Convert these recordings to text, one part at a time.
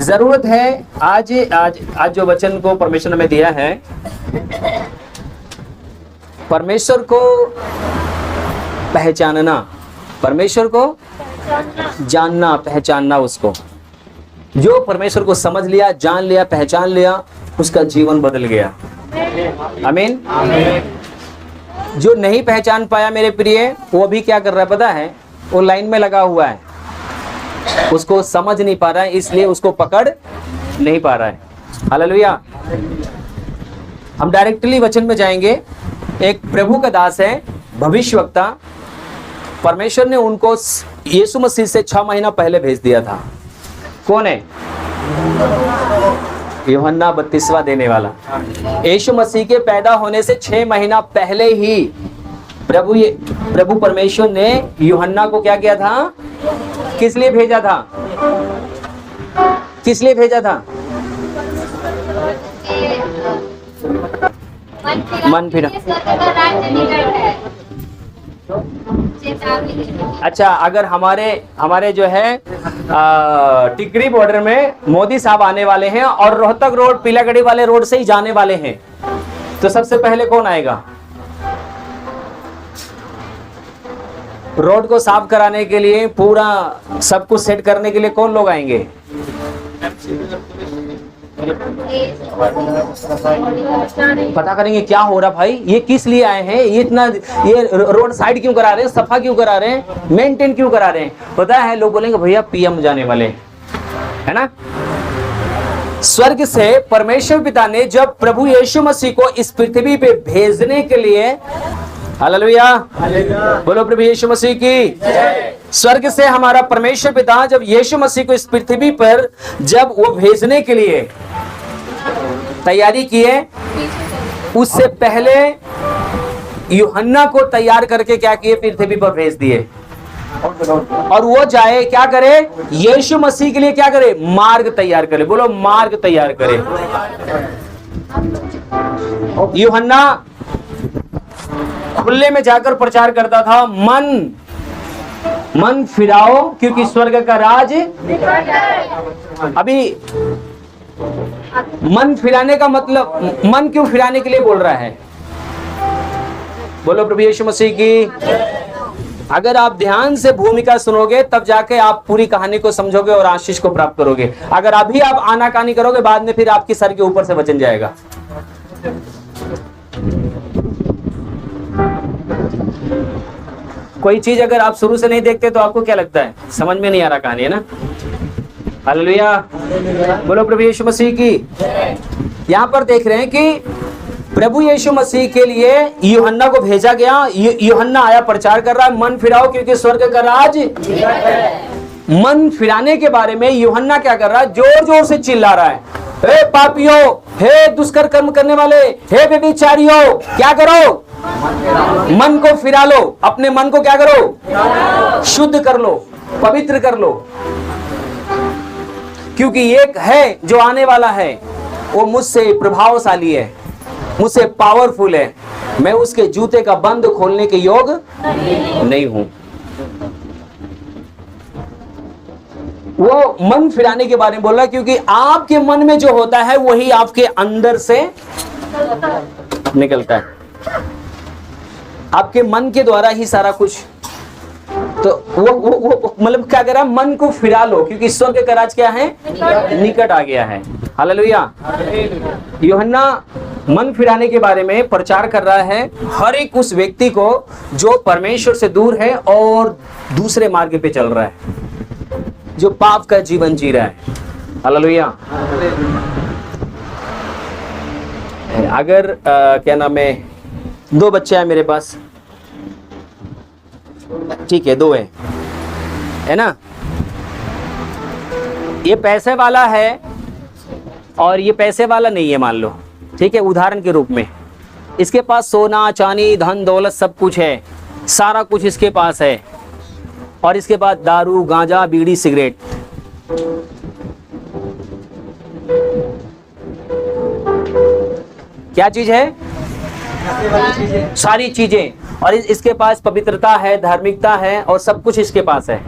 जरूरत है आज आज आज जो वचन को परमेश्वर ने हमें दिया है, परमेश्वर को पहचानना, परमेश्वर को जानना, पहचानना। उसको जो परमेश्वर को समझ लिया, जान लिया, पहचान लिया, उसका जीवन बदल गया। आमीन। जो नहीं पहचान पाया मेरे प्रिय, वो भी क्या कर रहा है पता है? वो लाइन में लगा हुआ है, उसको समझ नहीं पा रहा है, इसलिए उसको पकड़ नहीं पा रहा है। हालेलुया। हम डायरेक्टली वचन में जाएंगे। एक प्रभु का दास है, भविष्यवक्ता। परमेश्वर ने उनको यीशु मसीह से 6 महीना पहले भेज दिया था। कौन है? यूहन्ना बपतिस्मा देने वाला। यीशु मसीह के पैदा होने से 6 महीना पहले ही प्रभु परमेश्वर ने यूहन्ना को क्या किया था? किस लिए भेजा था? किस लिए भेजा था? मन फिरा। अच्छा, अगर हमारे जो है टिकरी बॉर्डर में मोदी साहब आने वाले हैं और रोहतक रोड, पीलागढ़ी वाले रोड से ही जाने वाले हैं, तो सबसे पहले कौन आएगा? रोड को साफ कराने के लिए, पूरा सब कुछ सेट करने के लिए कौन लोग आएंगे? पता करेंगे क्या हो रहा भाई, ये किस लिए आए हैं, ये रोड साइड क्यों करा रहे हैं, सफा क्यों करा रहे हैं, मेंटेन क्यों करा रहे हैं? पता है, लोग बोलेंगे भैया पीएम जाने वाले, है ना। स्वर्ग से परमेश्वर पिता ने जब प्रभु यीशु मसीह को इस पृथ्वी पे भेजने के लिए, हालेलुया, बोलो प्रभु यीशु मसीह की। स्वर्ग से हमारा परमेश्वर पिता जब यीशु मसीह को इस पृथ्वी पर जब वो भेजने के लिए तैयारी किए, उससे पहले यूहन्ना को तैयार करके क्या किए? पृथ्वी पर भेज दिए। और वो जाए क्या करे? यीशु मसीह के लिए क्या करे? मार्ग तैयार करे। बोलो मार्ग तैयार करे। यूहन्ना खुले में जाकर प्रचार करता था, मन फिराओ क्योंकि स्वर्ग का राज। अभी मन फिराने का मतलब, मन क्यों फिराने के लिए बोल रहा है? बोलो प्रभु यीशु मसीह की। अगर आप ध्यान से भूमिका सुनोगे तब जाके आप पूरी कहानी को समझोगे और आशीष को प्राप्त करोगे। अगर अभी आप आनाकानी करोगे, बाद में फिर आपकी सर के ऊपर से वचन जाएगा। कोई चीज अगर आप शुरू से नहीं देखते तो आपको क्या लगता है? समझ में नहीं आ रहा कहानी, है ना। हालेलुया, बोलो प्रभु यीशु मसीह की। यहाँ पर देख रहे हैं कि प्रभु यीशु मसीह के लिए यूहन्ना को भेजा गया। यूहन्ना आया, प्रचार कर रहा है, मन फिराओ क्योंकि स्वर्ग का राज। मन फिराने के बारे में यूहन्ना क्या कर रहा है? जोर जोर से चिल्ला रहा है, हे पापियों, हे दुष्कर कर्म करने वाले, हे व्यभिचारियों, क्या करो? मन को फिरा लो। अपने मन को क्या करो? शुद्ध कर लो, पवित्र कर लो, क्योंकि एक है जो आने वाला है, वो मुझसे प्रभावशाली है, मुझसे पावरफुल है। मैं उसके जूते का बंद खोलने के योग नहीं हूं। वो मन फिराने के बारे में बोल रहा है, क्योंकि आपके मन में जो होता है वही आपके अंदर से निकलता है। आपके मन के द्वारा ही सारा कुछ। तो वो मतलब क्या कह रहा है? मन को फिरा लो क्योंकि स्वर्ग का राज क्या है? निकट आ गया है। हालेलुया। यूहन्ना मन फिराने के बारे में प्रचार कर रहा है हर एक उस व्यक्ति को जो परमेश्वर से दूर है और दूसरे मार्ग पे चल रहा है, जो पाप का जीवन जी रहा है। हालेलुया। अगर क्या नाम है, 2 बच्चे हैं मेरे पास, ठीक है, 2 है ना। ये पैसे वाला है और ये पैसे वाला नहीं है, मान लो, ठीक है, उदाहरण के रूप में। इसके पास सोना चांदी धन दौलत सब कुछ है, सारा कुछ इसके पास है, और इसके पास दारू गांजा बीड़ी सिगरेट। क्या चीज है? सारी चीजें। और इसके पास पवित्रता है, धार्मिकता है, और सब कुछ इसके पास है।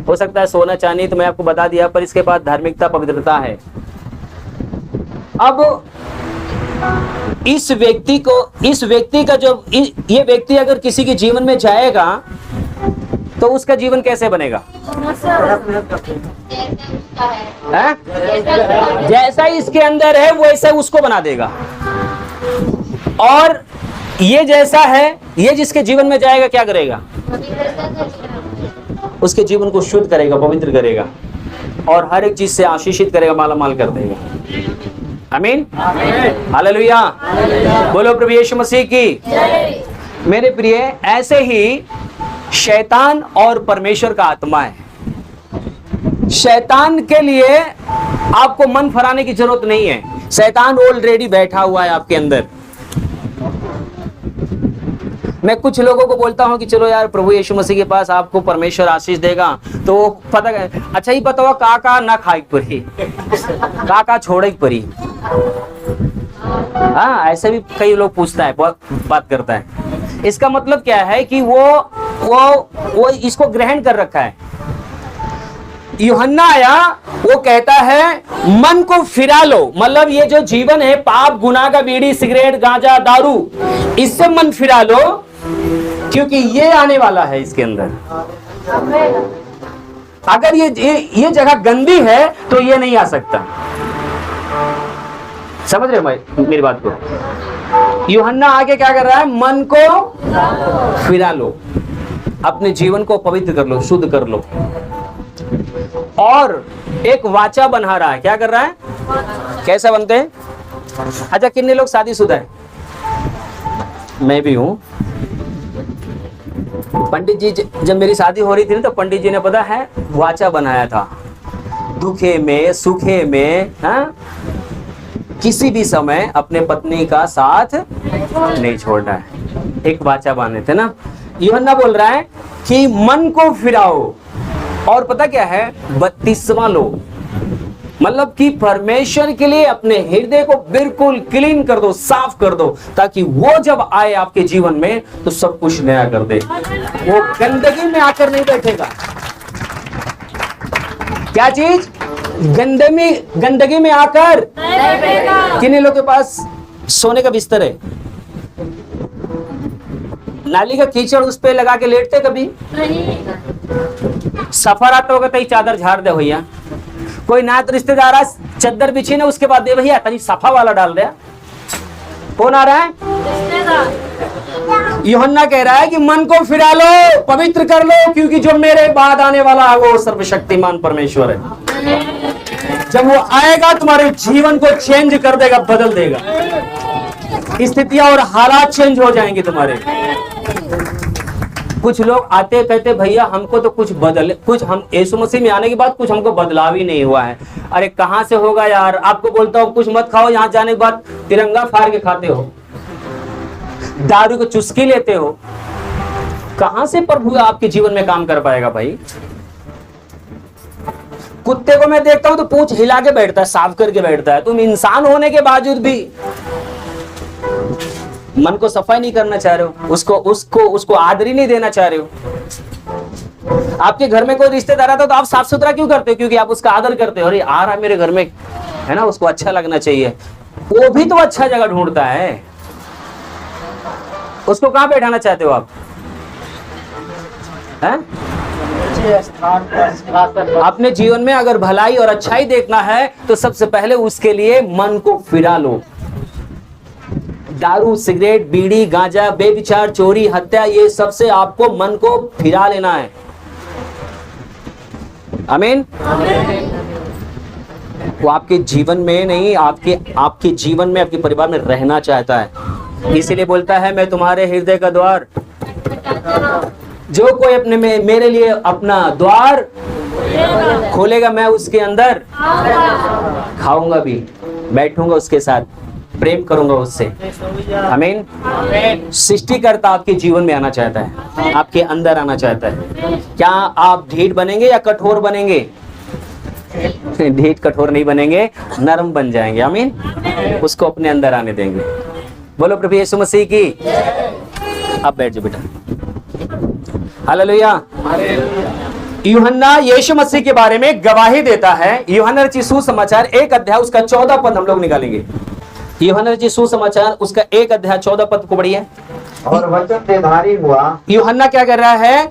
हो सकता है सोना चांदी, तो मैं आपको बता दिया, पर इसके बाद धार्मिकता पवित्रता है। अब इस व्यक्ति का जो ये व्यक्ति अगर किसी के जीवन में जाएगा तो उसका जीवन कैसे बनेगा? है? जैसा इसके अंदर है वैसा उसको बना देगा। और ये जैसा है, ये जिसके जीवन में जाएगा क्या करेगा? उसके जीवन को शुद्ध करेगा, पवित्र करेगा, और हर एक चीज से आशीषित करेगा, माला माल कर देगा। आमीन, हालेलुया, बोलो प्रभु यीशु मसीह की। मेरे प्रिय, ऐसे ही शैतान और परमेश्वर का आत्मा है। शैतान के लिए आपको मन फराने की जरूरत नहीं है, शैतान ऑलरेडी बैठा हुआ है आपके अंदर। मैं कुछ लोगों को बोलता हूं कि चलो यार प्रभु यीशु मसीह के पास, आपको परमेश्वर आशीष देगा, तो पता अच्छा ही पता हुआ काका ना खाई परी, काका छोड़े परी। हाँ, ऐसे भी कई लोग पूछता है, बात करता है। इसका मतलब क्या है कि वो इसको ग्रहण कर रखा है। यूहन्ना आया, वो कहता है मन को फिरा लो, मतलब ये जो जीवन है, पाप, गुनाह का बीड़ी, सिगरेट, गांजा, दारू, इससे मन फिरा लो, क्योंकि ये आने वाला है इसके अंदर। अगर ये जगह गंदी है तो ये नहीं आ सकता। समझ रहे हो मेरी बात को? यूहन्ना आगे क्या कर रहा है? मन को फिरा लो, अपने जीवन को पवित्र कर लो, शुद्ध कर लो, और एक वाचा बना रहा है। क्या कर रहा है? कैसे बनते हैं? अच्छा, कितने लोग शादीशुदा है? मैं भी हूं। पंडित जी, जब मेरी शादी हो रही थी ना, तो पंडित जी ने पता है वाचा बनाया था, दुखे में सुखे में, हाँ, किसी भी समय अपने पत्नी का साथ नहीं छोड़ना है। एक वाचा बांधे थे ना। यूहन्ना बोल रहा है कि मन को फिराओ, और पता क्या है? 32वां लो, मतलब कि परमेश्वर के लिए अपने हृदय को बिल्कुल क्लीन कर दो, साफ कर दो, ताकि वो जब आए आपके जीवन में तो सब कुछ नया कर दे। वो गंदगी में आकर नहीं बैठेगा। क्या चीज? गंदगी में आकर। किन्हीं लोगों के पास सोने का बिस्तर है, नाली का कीचड़ उस पे लगा के लेटते कभी? सफर आता होगा तो चादर झाड़ दे भैया। कोई नात रिश्तेदार चद्दर बिछी ना, उसके बाद दे भैया तनी सफा वाला डाल दे। कौन आ रहा है? यूहन्ना कह रहा है कि मन को फिरा लो, पवित्र कर लो, क्योंकि जो मेरे बाद आने वाला है वो सर्वशक्तिमान परमेश्वर है। जब वो आएगा तुम्हारे जीवन को चेंज कर देगा, बदल देगा, स्थितियां और हालात चेंज हो जाएंगे तुम्हारे। कुछ लोग आते कहते भैया हमको तो कुछ हम यीशु मसीह में आने के बाद कुछ हमको बदलाव ही नहीं हुआ है। अरे कहां से होगा यार? आपको बोलता हूं कुछ मत खाओ, यहां जाने के बाद तिरंगा फाड़ के खाते हो, दारू को चुस्की लेते हो, कहां से प्रभु आपके जीवन में काम कर पाएगा भाई? कुत्ते को मैं देखता हूं तो पूंछ हिला के बैठता है, साफ करके बैठता है। तुम इंसान होने के बावजूद भी मन को सफाई नहीं करना चाह रहे हो, उसको आदर ही नहीं देना चाह रहे हो। आपके घर में कोई रिश्तेदार आता तो आप साफ सुथरा क्यों करते हो? क्योंकि आप उसका आदर करते हो। अरे आ रहा मेरे घर में, है ना, उसको अच्छा लगना चाहिए। वो भी तो अच्छा जगह ढूंढता है, उसको कहां बैठाना चाहते हो आप? हैं? अपने जीवन में अगर भलाई और अच्छाई देखना है तो सबसे पहले उसके लिए मन को फिरा लो। दारू, सिगरेट, बीड़ी, गांजा, बेविचार, चोरी, हत्या, ये सबसे आपको मन को फिरा लेना है। आमीन। वो आपके जीवन में नहीं, आपके जीवन में, आपके परिवार में रहना चाहता है। इसीलिए बोलता है मैं तुम्हारे हृदय का द्वार, जो कोई अपने में मेरे लिए अपना द्वार खोलेगा, मैं उसके अंदर खाऊंगा भी, बैठूंगा उसके साथ, प्रेम करूंगा उससे। आमीन। सृष्टिकर्ता आपके जीवन में आना चाहता है, आपके अंदर आना चाहता है। क्या आप ढीठ बनेंगे या कठोर बनेंगे? ढीठ कठोर नहीं बनेंगे, नरम बन जाएंगे। आमीन। उसको अपने अंदर आने देंगे। बोलो प्रभु यीशु मसीह की। अब बैठ जाओ बेटा। हालेलुया। यूहन्ना यीशु मसीह के बारे में गवाही देता है। यूहन्ना रचित सुसमाचार 1 अध्याय उसका 14 पद हम लोग निकालेंगे। यूहन्ना रचित सुसमाचार उसका 1 अध्याय 14 पद को पढ़िए। और वचन देहधारी हुआ। यूहन्ना क्या कर रहा है?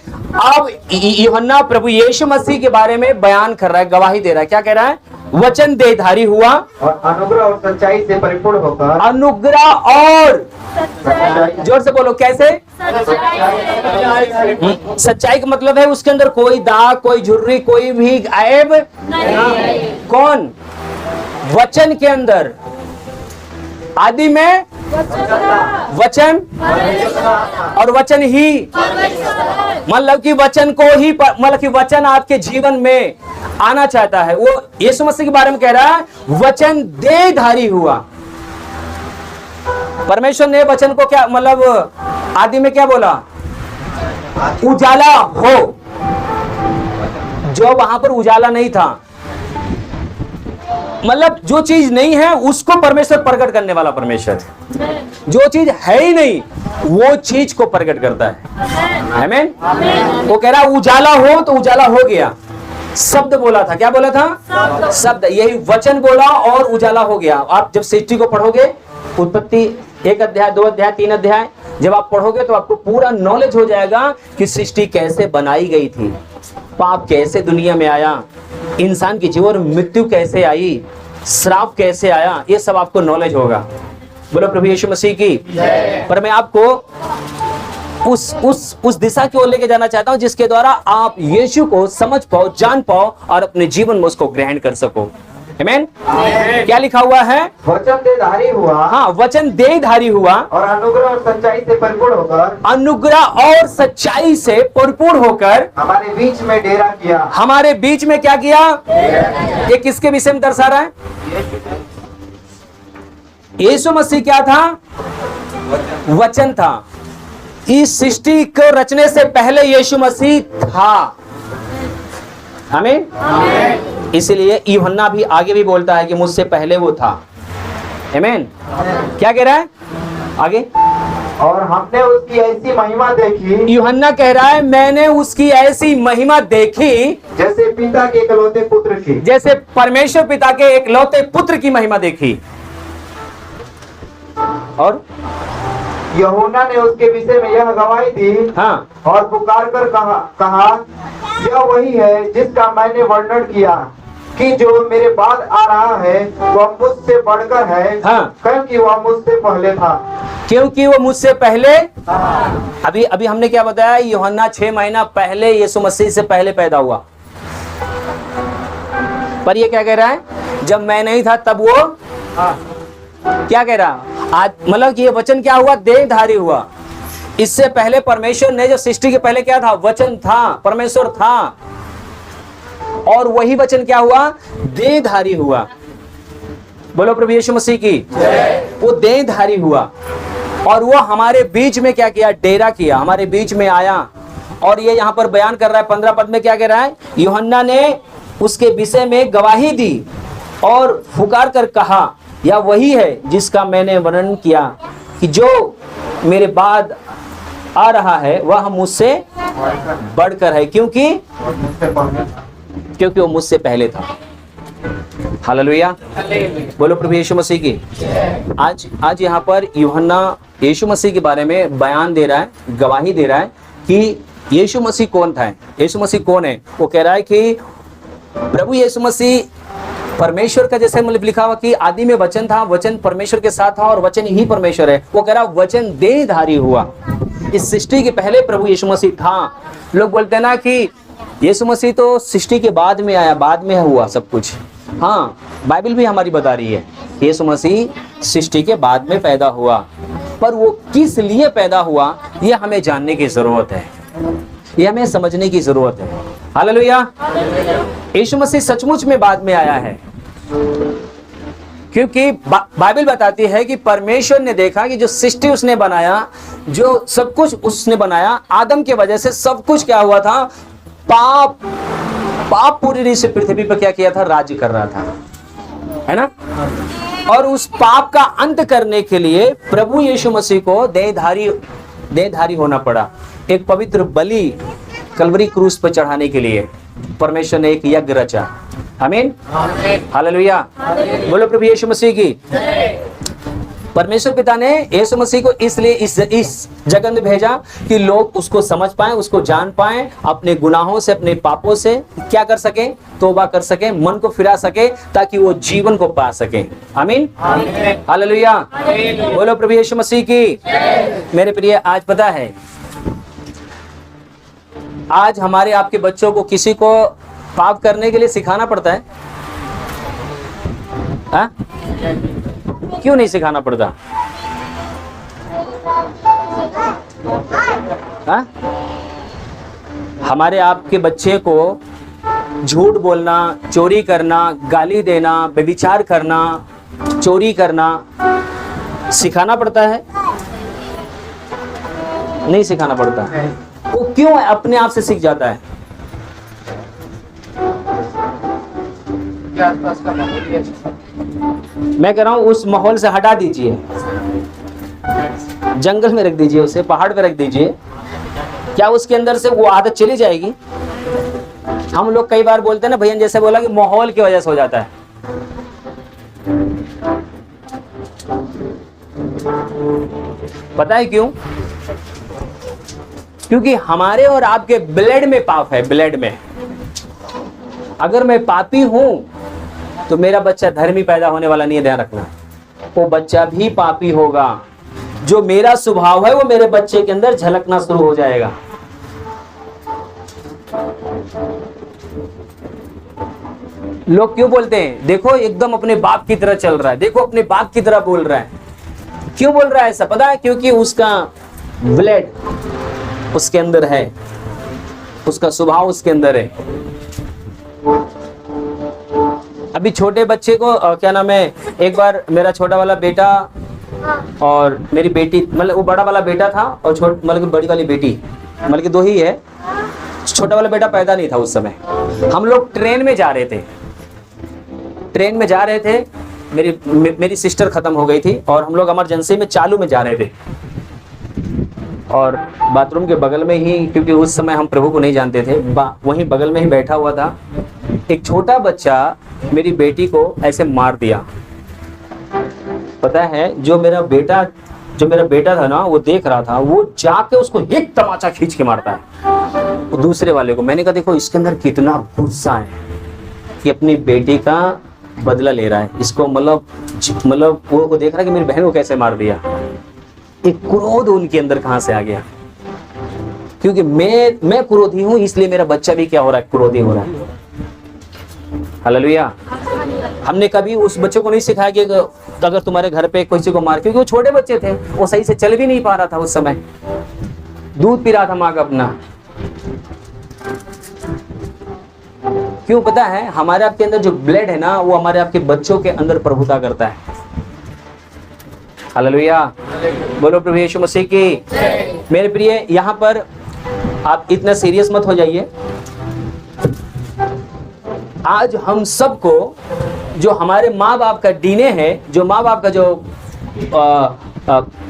अब यूहन्ना प्रभु यीशु मसीह के बारे में बयान कर रहा है, गवाही दे रहा है। क्या कह रहा है? वचन देहधारी हुआ और अनुग्रह और सच्चाई से परिपूर्ण होकर। अनुग्रह और जोर से बोलो, कैसे? सच्चाई का मतलब है उसके अंदर कोई दाग, कोई झुर्री, कोई भी ऐब नहीं। कौन? वचन के अंदर आदि में वचन और वचन ही, मतलब कि वचन को ही, मतलब कि वचन आपके जीवन में आना चाहता है। वो यीशु मसीह के बारे में कह रहा है वचन देहधारी हुआ। परमेश्वर ने वचन को क्या मतलब आदि में क्या बोला? उजाला हो। जो वहां पर उजाला नहीं था, मतलब जो चीज नहीं है उसको परमेश्वर प्रकट करने वाला परमेश्वर है। जो चीज है ही नहीं वो चीज को प्रकट करता है। आमीन। वो कह रहा उजाला हो तो उजाला हो गया। शब्द बोला था, क्या बोला था? शब्द। यही वचन बोला और उजाला हो गया। आप जब सृष्टि को पढ़ोगे, उत्पत्ति 1 अध्याय 2 अध्याय 3 अध्याय जब आप पढ़ोगे तो आपको पूरा नॉलेज हो जाएगा कि सृष्टि कैसे बनाई गई थी, पाप कैसे दुनिया में आया, इंसान की जीवन मृत्यु कैसे आई, श्राप कैसे आया, ये सब आपको नॉलेज होगा। बोलो प्रभु यीशु मसीह की। पर मैं आपको उस दिशा की ओर लेके जाना चाहता हूं जिसके द्वारा आप यीशु को समझ पाओ, जान पाओ और अपने जीवन में उसको ग्रहण कर सको। आमीन। क्या लिखा हुआ है? वचन देहधारी हुआ। हाँ, वचन देहधारी हुआ और अनुग्रह और सच्चाई से परिपूर्ण होकर। अनुग्रह और सच्चाई से परिपूर्ण होकर हमारे बीच में डेरा किया। हमारे बीच में क्या किया? ये किसके विषय में दर्शा रहा है? यीशु मसीह क्या था? वचन था। इस सृष्टि को रचने से पहले यीशु मसीह था। आमीन। इसलिए यूहन्ना भी आगे भी बोलता है कि मुझसे पहले वो था। आमीन। क्या कह रहा है आगे? और हमने उसकी ऐसी महिमा देखी। यूहन्ना कह रहा है मैंने उसकी ऐसी महिमा देखी जैसे पिता के इकलौते पुत्र की। जैसे परमेश्वर पिता के इकलौते पुत्र की महिमा देखी। और यूहन्ना ने उसके विषय में यह गवाही दी। हाँ, और पुकार कर कहा यह वही है जिसका मैंने वर्णन किया कि जो मेरे बाद आ रहा है वह मुझसे बढ़कर है। हाँ, क्योंकि वह मुझसे पहले था। क्योंकि वो मुझसे पहले। अभी हमने क्या बताया? यूहन्ना 6 महीना पहले यीशु मसीह से पहले पैदा हुआ। पर ये क्या कह रहा है? जब मैं नहीं था तब वो क्या कह रहा? आज मतलब कि ये वचन क्या हुआ? देहधारी हुआ। इससे पहले परमेश्वर ने, जो सृष्टि के पहले क्या था? वचन था, परमेश्वर था। और वही वचन क्या हुआ? देहधारी हुआ। बोलो प्रभु यीशु मसीह की। वो देहधारी हुआ और वो हमारे बीच में क्या किया? डेरा किया, हमारे बीच में आया। और ये यहाँ पर बयान कर रहा है 15 पद में। क्या कह रहा है? यूहन्ना ने उसके विषय में गवाही दी और पुकार कर कहा यह वही है जिसका मैंने वर्णन किया कि जो मेरे बाद आ रहा है वह मुझसे बढ़कर है क्योंकि वो मुझसे पहले था। हालेलुया। बोलो प्रभु यीशु मसीह की। आज यहाँ पर यूहन्ना यीशु मसीह के बारे में बयान दे रहा है, गवाही दे रहा है कि यीशु मसीह कौन था। यीशु मसीह कौन है? वो कह रहा है कि प्रभु यीशु मसीह परमेश्वर का, जैसे मतलब लिखा हुआ कि आदि में वचन था, वचन परमेश्वर के साथ था और वचन ही परमेश्वर है। वो कह रहा वचन देहधारी हुआ। इस सृष्टि के पहले प्रभु यीशु मसीह था। लोग बोलते हैं ना कि यीशु मसीह तो सृष्टि के बाद में आया, बाद में हुआ सब कुछ। हाँ, बाइबल भी हमारी बता रही है यीशु मसीह सृष्टि के बाद में पैदा हुआ। पर वो किस लिए पैदा हुआ ये हमें जानने की जरूरत है, ये हमें समझने की जरूरत है। हालेलुया। यीशु मसीह सचमुच में बाद में आया है क्योंकि बाइबल बताती है कि परमेश्वर ने देखा कि जो सृष्टि उसने बनाया, जो सब कुछ उसने बनाया, आदम के वजह से सब कुछ क्या हुआ था? पाप पूरी रीति से पृथ्वी पर क्या किया था? राज्य कर रहा था, है ना। और उस पाप का अंत करने के लिए प्रभु यीशु मसीह को देहधारी होना पड़ा, एक पवित्र बलि कलवरी क्रूस पर चढ़ाने के लिए। परमेश्वर ने एक यज्ञ रचा। आमीन, हालेलुया, बोलो प्रभु यीशु मसीह की। परमेश्वर पिता ने यीशु मसीह को इसलिए इस जगत में भेजा कि लोग उसको समझ पाएं, उसको जान पाएं, अपने गुनाहों से, अपने पापों से क्या कर सके, तौबा कर सके, मन को फिरा सके, ताकि वो जीवन को पा सके। आमीन, हालेलुया, बोलो प्रभु यीशु मसीह की। मेरे प्रिय, आज पता है, आज हमारे आपके बच्चों को किसी को पाप करने के लिए सिखाना पड़ता है? हा? क्यों नहीं सिखाना पड़ता? हा? हमारे आपके बच्चे को झूठ बोलना, चोरी करना, गाली देना, व्यभिचार करना, चोरी करना सिखाना पड़ता है? नहीं सिखाना पड़ता। वो क्यों अपने आप से सीख जाता है? मैं कह रहा हूं उस माहौल से हटा दीजिए, जंगल में रख दीजिए, उसे पहाड़ पे रख दीजिए, क्या उसके अंदर से वो आदत चली जाएगी? हम लोग कई बार बोलते हैं ना, भैया जैसे बोला कि माहौल की वजह से हो जाता है। पता है क्यों? क्योंकि हमारे और आपके ब्लड में पाप है, ब्लड में। अगर मैं पापी हूं तो मेरा बच्चा धर्मी पैदा होने वाला नहीं है, ध्यान रखना। वो बच्चा भी पापी होगा। जो मेरा स्वभाव है वो मेरे बच्चे के अंदर झलकना शुरू हो जाएगा। लोग क्यों बोलते हैं, देखो एकदम अपने बाप की तरह चल रहा है, देखो अपने बाप की तरह बोल रहा है। क्यों बोल रहा है ऐसा? पता है, क्योंकि उसका ब्लड उसके अंदर है, उसका स्वभाव उसके अंदर है। अभी छोटे बच्चे को क्या नाम है, एक बार मेरा छोटा वाला बेटा और मेरी बेटी, मतलब वो बड़ा वाला बेटा था और मतलब बड़ी वाली बेटी, मतलब दो ही है। छोटा वाला बेटा पैदा नहीं था उस समय। हम लोग ट्रेन में जा रहे थे, मेरी सिस्टर खत्म हो गई थी और हम लोग इमरजेंसी में चालू में जा रहे थे। और बाथरूम के बगल में ही, क्योंकि उस समय हम प्रभु को नहीं जानते थे, वहीं बगल में ही बैठा हुआ था एक छोटा बच्चा, मेरी बेटी को ऐसे मार दिया। पता है, जो मेरा बेटा था ना, वो देख रहा था, वो जाके उसको एक तमाचा खींच के मारता है वो दूसरे वाले को। मैंने कहा देखो इसके अंदर कितना गुस्सा है कि अपनी बेटी का बदला ले रहा है। इसको मतलब वो देख रहा है कि मेरी बहन को कैसे मार दिया। एक क्रोध उनके अंदर कहां से आ गया? क्योंकि मैं क्रोधी हूं, इसलिए मेरा बच्चा भी क्या हो रहा है, क्रोधी हो रहा है। हालेलुया। हमने कभी उस बच्चे को नहीं सिखाया कि अगर तुम्हारे घर पे किसी को मार, क्योंकि वो छोटे बच्चे थे, वो सही से चल भी नहीं पा रहा था उस समय, दूध पी रहा था माँ का अपना। क्यों? पता है, हमारे आपके अंदर जो ब्लड है ना, वो हमारे आपके बच्चों के अंदर प्रभुता करता है। हालेलुया, बोलो प्रभु यीशु मसीह की। मेरे प्रिय, यहाँ पर आप इतना सीरियस मत हो जाइए। आज हम सबको जो हमारे माँ बाप का डीएनए है, जो माँ बाप का जो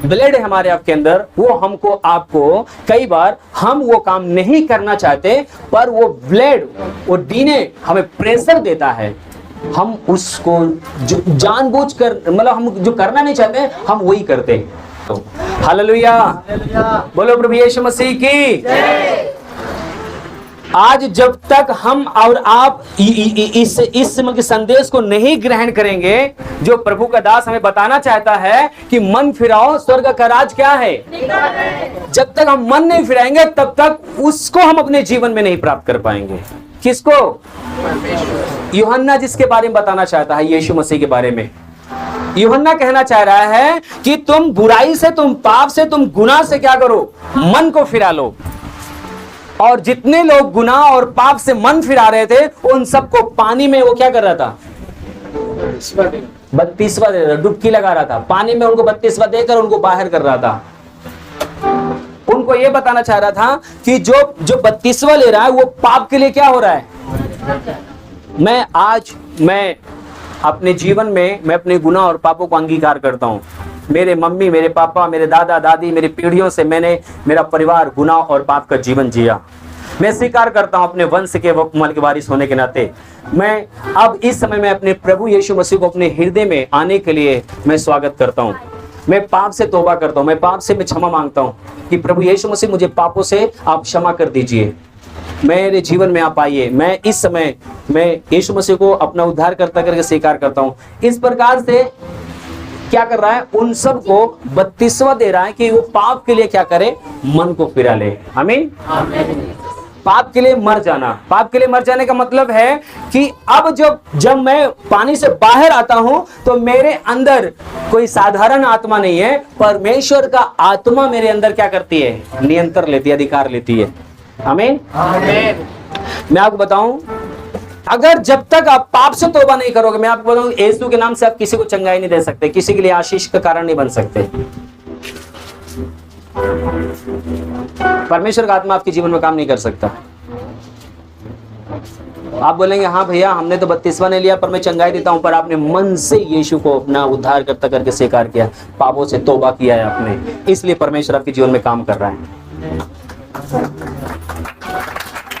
ब्लड है हमारे आपके अंदर, वो हमको आपको कई बार हम वो काम नहीं करना चाहते, पर वो ब्लड, वो डीएनए हमें प्रेशर देता है। हम उसको जो जानबूझकर, मतलब हम जो करना नहीं चाहते हम वही करते हैं। हालेलुया, बोलो प्रभु यीशु मसीह की। आज जब तक हम और आप इस मतलब संदेश को नहीं ग्रहण करेंगे, जो प्रभु का दास हमें बताना चाहता है कि मन फिराओ, स्वर्ग का राज क्या है। जब तक हम मन नहीं फिराएंगे तब तक उसको हम अपने जीवन में नहीं प्राप्त कर पाएंगे। किसको? यूहन्ना जिसके बारे में बताना चाहता है, यीशु मसीह के बारे में। यूहन्ना कहना चाह रहा है कि तुम बुराई से, तुम पाप से, तुम गुनाह से क्या करो, मन को फिरा लो। और जितने लोग गुनाह और पाप से मन फिरा रहे थे, उन सबको पानी में वो क्या कर रहा था, बत्तीसवा दे रहा, डुबकी लगा रहा था पानी में, उनको बत्तीसवा देकर उनको बाहर कर रहा था। उनको ये बताना चाह रहा था कि जो बत्तीसवा ले रहा है वो पाप के लिए क्या हो रहा है। मैं अपने जीवन में मैं अपने गुनाह और पापों को अंगीकार करता हूं। मेरे मम्मी, मेरे पापा, मेरे दादा दादी, मेरी पीढ़ियों से मेरा परिवार गुनाह और पाप का जीवन जिया। मैं स्वीकार करता हूं अपने वंश के मल के वारिस होने के नाते मैं अब इस समय में अपने प्रभु यीशु मसीह को अपने हृदय में आने के लिए मैं स्वागत करता हूं। मैं पाप से तौबा करता हूं, मैं पाप से मैं क्षमा मांगता हूं कि प्रभु यीशु मसीह मुझे पापों से आप क्षमा कर दीजिए, मेरे जीवन में आप आइए। मैं इस समय मैं यीशु मसीह को अपना उद्धार करता करके स्वीकार करता हूं। इस प्रकार से क्या कर रहा है, उन सब को बपतिस्मा दे रहा है कि वो पाप के लिए क्या करे, मन को फिरा ले। आमीन। पाप के लिए मर जाना, पाप के लिए मर जाने का मतलब है कि अब जब मैं पानी से बाहर आता हूं तो मेरे अंदर कोई साधारण आत्मा नहीं है, परमेश्वर का आत्मा मेरे अंदर क्या करती है, नियंत्रण लेती है, अधिकार लेती है। आमीन। मैं आपको बताऊं, अगर जब तक आप पाप से तौबा नहीं करोगे, मैं आपको बताऊं यीशु के नाम से आप किसी को चंगाई नहीं दे सकते, किसी के लिए आशीष का कारण नहीं बन सकते। परमेश्वर का आत्मा आपके जीवन में काम नहीं कर सकता। आप बोलेंगे हाँ भैया हमने तो बपतिस्मा नहीं लिया पर मैं चंगाई देता हूं, पर आपने मन से यीशु को अपना उद्धार करता करके स्वीकार किया, पापों से तौबा किया है आपने, इसलिए परमेश्वर आपके जीवन में काम कर रहा है।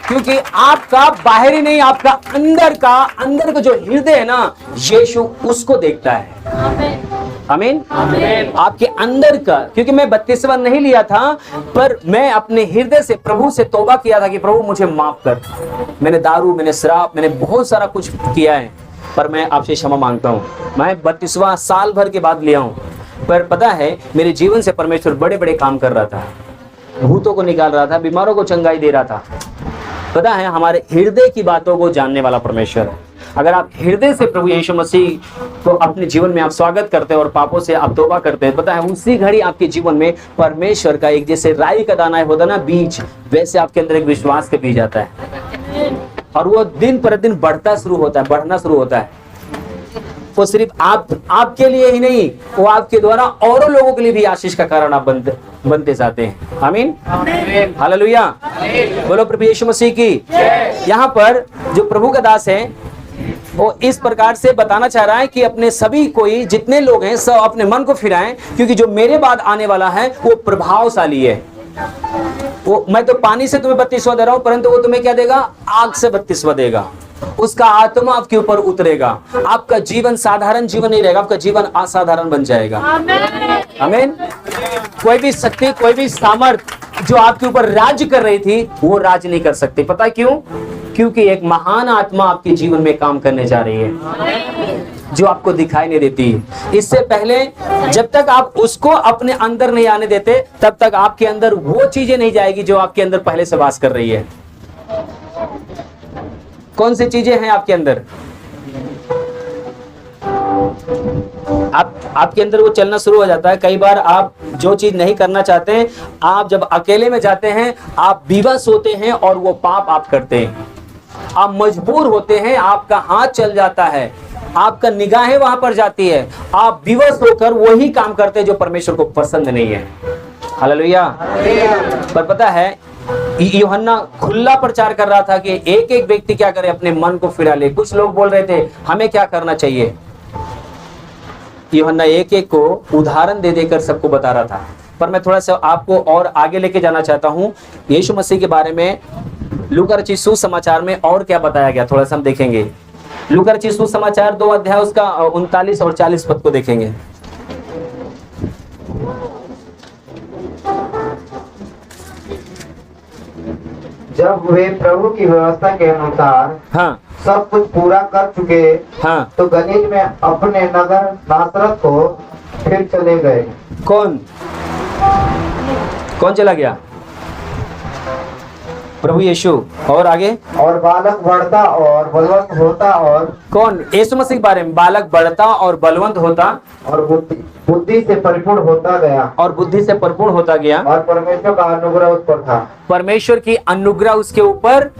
क्योंकि आपका बाहरी नहीं, आपका अंदर का जो हृदय है ना, यीशु उसको देखता है। आमीन। आपके अंदर का, क्योंकि मैं बपतिस्मा नहीं लिया था पर मैं अपने हृदय से प्रभु से तौबा किया था कि प्रभु मुझे माफ कर, मैंने दारू, मैंने शराब, मैंने बहुत सारा कुछ किया है, पर मैं आपसे क्षमा मांगता हूँ। मैं बपतिस्मा साल भर के बाद लिया हूँ, पर पता है मेरे जीवन से परमेश्वर बड़े बड़े काम कर रहा था, भूतों को निकाल रहा था, बीमारों को चंगाई दे रहा था। पता है हमारे हृदय की बातों को जानने वाला परमेश्वर है। अगर आप हृदय से प्रभु यीशु मसीह को अपने जीवन में आप स्वागत करते हैं और पापों से आप तौबा करते हैं, पता है उसी घड़ी आपके जीवन में परमेश्वर का एक, जैसे राई का दाना होता है ना बीज, वैसे आपके अंदर एक विश्वास का बीज आता है और वो दिन पर दिन बढ़ना शुरू होता है। वो सिर्फ आपके लिए ही नहीं, वो आपके द्वारा औरों लोगों के लिए भी आशीष का कारण आप बनते जाते हैं। आमीन। हालेलुया। बोलो प्रभु यीशु मसीह की। यहाँ पर जो प्रभु का दास है वो इस प्रकार से बताना चाह रहा है कि अपने सभी कोई जितने लोग हैं सब अपने मन को फिराएं, क्योंकि जो मेरे बाद आने वाला है वो प्रभावशाली है। वो मैं तो पानी से तुम्हें बपतिस्मा दे रहा हूं, परंतु वो तुम्हें क्या देगा, आग से बपतिस्मा देगा। उसका आत्मा आपके ऊपर उतरेगा, आपका जीवन साधारण जीवन नहीं रहेगा, आपका जीवन असाधारण बन जाएगा। आमीन। कोई भी शक्ति, कोई भी सामर्थ जो आपके ऊपर राज्य कर रही थी वो राज नहीं कर सकती। पता क्यों? क्योंकि एक महान आत्मा आपके जीवन में काम करने जा रही है जो आपको दिखाई नहीं देती। इससे पहले जब तक आप उसको अपने अंदर नहीं आने देते तब तक आपके अंदर वो चीजें नहीं जाएगी जो आपके अंदर पहले से वास कर रही है। कौन सी चीजें हैं आपके अंदर? आपके अंदर वो चलना शुरू हो जाता है। कई बार आप जो चीज नहीं करना चाहते हैं, आप जब अकेले में जाते हैं आप विवश होते हैं और वो पाप आप करते हैं। आप मजबूर होते हैं, आपका हाथ चल जाता है, आपका निगाहें वहां पर जाती है, आप विवश होकर वही काम करते हैं जो परमेश्वर को पसंद नहीं है। हालेलुया। पर पता है यूहन्ना खुला प्रचार कर रहा था कि एक एक व्यक्ति क्या करे, अपने मन को फिरा ले। कुछ लोग बोल रहे थे हमें क्या करना चाहिए। यूहन्ना एक एक को उदाहरण दे देकर सबको बता रहा था। पर मैं थोड़ा सा आपको और आगे लेके जाना चाहता हूं यीशु मसीह के बारे में। लूका रचित सुसमाचार में और क्या बताया गया थोड़ा सा हम देखेंगे। लूका रचित सुसमाचार 2 अध्याय उसका 39 और 40 पद को देखेंगे। जब वे प्रभु की व्यवस्था के अनुसार हाँ सब कुछ पूरा कर चुके, हाँ तो गलील में अपने नगर नासरत को फिर चले गए। कौन चला गया? प्रभु यीशु। और आगे? और बालक बढ़ता और बलवंत होता। और कौन? यीशु मसीह के बारे में। बालक बढ़ता और बलवंत होता और बुद्धि से परिपूर्ण होता गया। और बुद्धि से परिपूर्ण होता गया। और परमेश्वर का अनुग्रह उस पर था। परमेश्वर की अनुग्रह उसके ऊपर।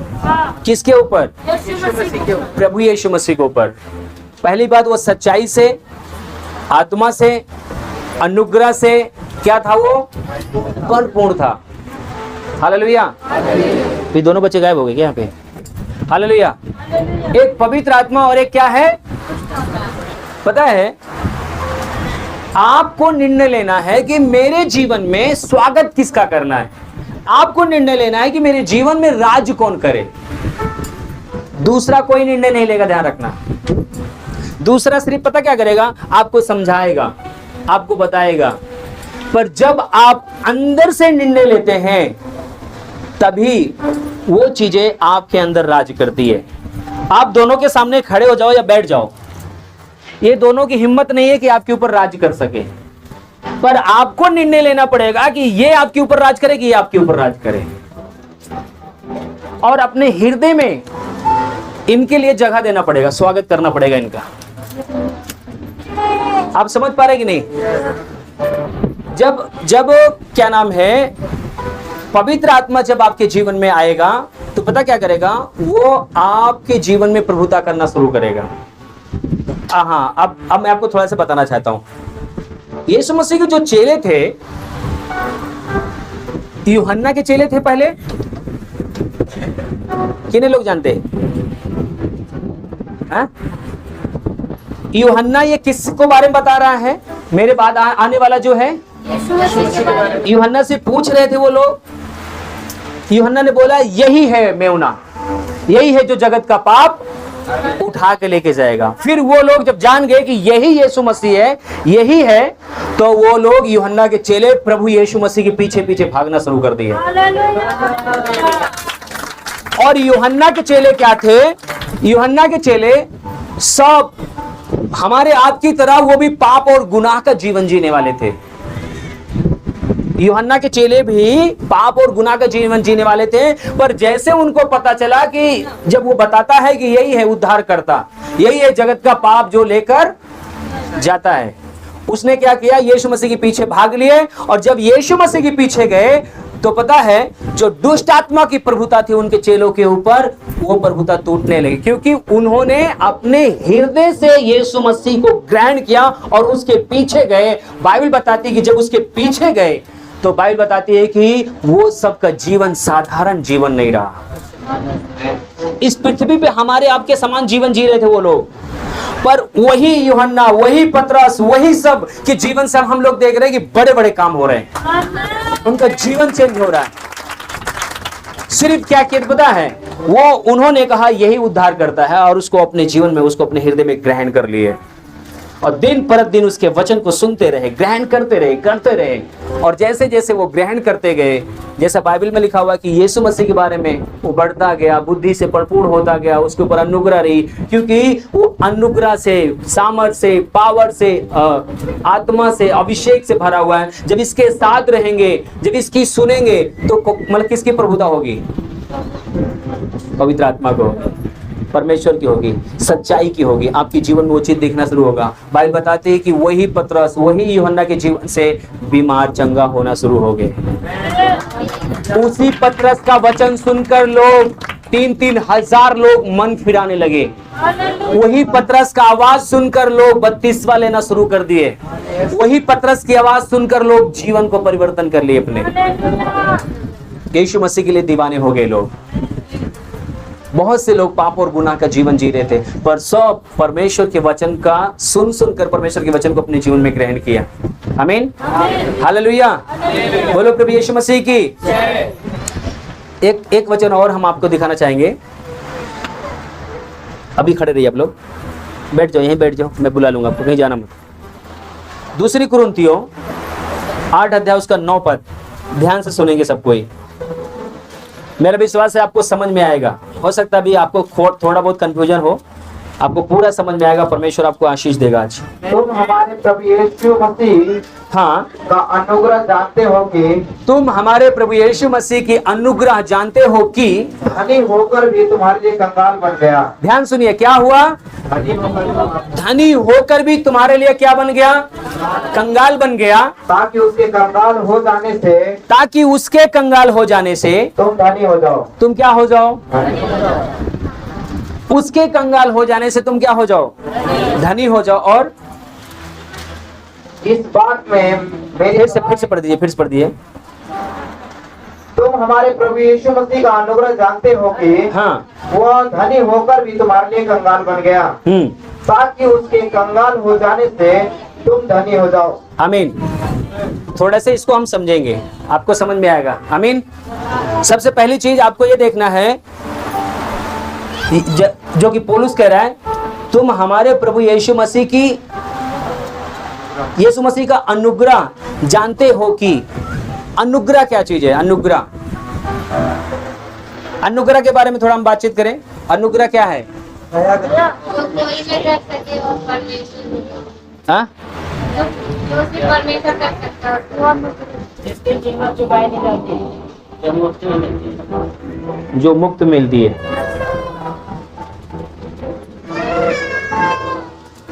किसके ऊपर? प्रभु यीशु मसीह के ऊपर। पहली बात, वो सच्चाई से, आत्मा से, अनुग्रह से क्या था? वो परिपूर्ण था। हालेलुया। ये दोनों बच्चे गायब हो गए क्या यहाँ पे? हालेलुया। एक पवित्र आत्मा और एक क्या है? पता है आपको निर्णय लेना है कि मेरे जीवन में स्वागत किसका करना है। आपको निर्णय लेना है कि मेरे जीवन में राज कौन करे। दूसरा कोई निर्णय नहीं लेगा, ध्यान रखना। दूसरा सिर्फ पता क्या करेगा, आपको समझाएगा, आपको बताएगा। पर जब आप अंदर से निर्णय लेते हैं तभी वो चीजें आपके अंदर राज करती है। आप दोनों के सामने खड़े हो जाओ या बैठ जाओ, ये दोनों की हिम्मत नहीं है कि आपके ऊपर राज कर सके, पर आपको निर्णय लेना पड़ेगा कि ये आपके ऊपर राज करे कि ये आपके ऊपर राज करे। और अपने हृदय में इनके लिए जगह देना पड़ेगा, स्वागत करना पड़ेगा इनका। आप समझ पा रहे कि नहीं? जब क्या नाम है, पवित्र आत्मा जब आपके जीवन में आएगा तो पता क्या करेगा, वो आपके जीवन में प्रभुता करना शुरू करेगा। हाँ, अब मैं आपको थोड़ा सा बताना चाहता हूं। यीशु मसीह के जो चेले थे, यूहन्ना के चेले थे पहले, कितने लोग जानते हैं? यूहन्ना ये किसको बारे में बता रहा है? मेरे बाद आने वाला जो है, यूहन्ना से पूछ रहे थे वो लोग। यूहन्ना ने बोला यही है मेहुना, यही है जो जगत का पाप उठा के लेके जाएगा। फिर वो लोग जब जान गए कि यही यीशु मसीह है, यही है, तो वो लोग यूहन्ना के चेले प्रभु यीशु मसीह के पीछे पीछे भागना शुरू कर दिए। और यूहन्ना के चेले क्या थे? यूहन्ना के चेले सब हमारे आपकी तरह वो भी पाप और गुनाह का जीवन जीने वाले थे। यूहन्ना के चेले भी पाप और गुनाह का जीवन जीने वाले थे, पर जैसे उनको पता चला कि जब वो बताता है कि यही है उद्धार करता, यही है जगत का पाप जो लेकर जाता है, उसने क्या किया, यीशु मसीह के पीछे भाग लिए। और जब यीशु मसीह के पीछे गए तो पता है जो दुष्ट आत्मा की प्रभुता थी उनके चेलों के ऊपर, वो प्रभुता टूटने लगी, क्योंकि उन्होंने अपने हृदय से यीशु मसीह को ग्रहण किया और उसके पीछे गए। बाइबल बताती है कि जब उसके पीछे गए तो बाइबल बताती है कि वो सबका जीवन साधारण जीवन नहीं रहा। इस पृथ्वी पे हमारे आपके समान जीवन जी रहे थे वो लोग, पर वही यूहन्ना, वही पतरस, वही सब के जीवन से हम लोग देख रहे हैं कि बड़े बड़े काम हो रहे हैं, उनका जीवन चेंज हो रहा है। सिर्फ क्या किया पता है, वो उन्होंने कहा यही उद्धार करता है और उसको अपने जीवन में, उसको अपने हृदय में ग्रहण कर लिए और दिन पर दिन उसके वचन को सुनते रहे, ग्रहण करते रहे। और जैसे जैसे वो ग्रहण करते गए, जैसा बाइबल में लिखा हुआ कि यीशु मसीह के बारे में वो बढ़ता गया, बुद्धि से भरपूर होता गया, उसके ऊपर अनुग्रह रही, क्योंकि वो अनुग्रह से, सामर्थ से, पावर से, आत्मा से, अभिषेक से भरा हुआ है। जब इसके साथ रहेंगे, जब इसकी सुनेंगे तो मतलब किसकी प्रभुता होगी? पवित्र आत्मा को, परमेश्वर की होगी, सच्चाई की होगी। आपके जीवन में वो चीज देखना शुरू होगा। बाइबल बताते हैं कि वही पतरस, वही यूहन्ना के जीवन से बीमार चंगा होना शुरू हो गए। उसी पतरस का वचन सुनकर लोग 3-3 हजार लोग मन फिराने लगे। वही पतरस का आवाज सुनकर लोग बपतिस्मा लेना शुरू कर दिए। वही पतरस की आवाज सुनकर लोग जीवन को परिवर्तन कर लिए अपने। यीशु मसीह के लिए दीवाने हो गए लोग। बहुत से लोग पाप और गुनाह का जीवन जी रहे थे, पर सब परमेश्वर के वचन का सुनकर परमेश्वर के वचन को अपने जीवन में ग्रहण किया। आमीन, हालेलुया, बोलो प्रभु यीशु मसीह की। एक वचन और हम आपको दिखाना चाहेंगे। अभी खड़े रहिए आप लोग, बैठ जाओ, यहीं बैठ जाओ, मैं बुला लूंगा आपको, कहीं जाना मत। दूसरी कुरिन्थियों 8 अध्याय उसका 9 पद, ध्यान से सुनेंगे सब कोई। मेरा विश्वास है आपको समझ में आएगा। हो सकता है भी आपको थोड़ा बहुत कंफ्यूजन हो, आपको पूरा समझ में आएगा। परमेश्वर आपको आशीष देगा आज। तुम हमारे प्रभु यीशु मसीह हाँ का अनुग्रह जानते हो कि, तुम हमारे प्रभु यीशु मसीह की अनुग्रह जानते हो कि धनी होकर भी तुम्हारे लिए कंगाल बन गया। ध्यान सुनिए, क्या हुआ? धनी होकर भी तुम्हारे लिए क्या बन गया? कंगाल बन गया, ताकि उसके कंगाल हो जाने से तुम धनी हो जाओ। तुम क्या हो जाओ? उसके कंगाल हो जाने से तुम क्या हो जाओ? धनी हो जाओ। और इस बात में फिर से पढ़ दीजिए। तुम हमारे प्रभु यीशु मसीह का अनुग्रह जानते हो कि हाँ, वह धनी होकर भी तुम्हारे लिए कंगाल बन गया, ताकि उसके कंगाल हो जाने से तुम धनी हो जाओ। आमीन। थोड़ा से इसको हम समझेंगे, आपको समझ में आएगा। आमीन। सबसे पहली चीज आपको ये देखना है जो कि पौलुस कह रहा है, तुम हमारे प्रभु यीशु मसीह का अनुग्रह जानते हो कि अनुग्रह क्या चीज है। अनुग्रह के बारे में थोड़ा हम बातचीत करें। अनुग्रह क्या है? हाँ? जो मुक्त मिलती है।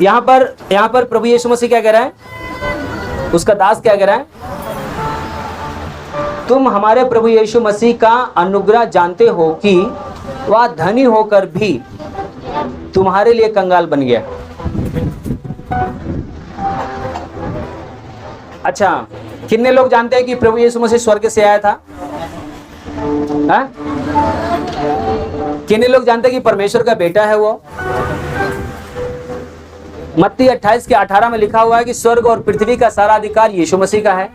यहाँ पर प्रभु यीशु मसीह क्या कह रहा है, उसका दास क्या कह रहा है, तुम हमारे प्रभु यीशु मसीह का अनुग्रह जानते हो कि वह धनी होकर भी तुम्हारे लिए कंगाल बन गया। अच्छा, कितने लोग जानते हैं कि प्रभु यीशु मसीह स्वर्ग से आया था? हाँ? कितने लोग जानते हैं कि परमेश्वर का बेटा है वो? मत्ती 28 के 18 में लिखा हुआ है कि स्वर्ग और पृथ्वी का सारा अधिकार यीशु मसीह का है।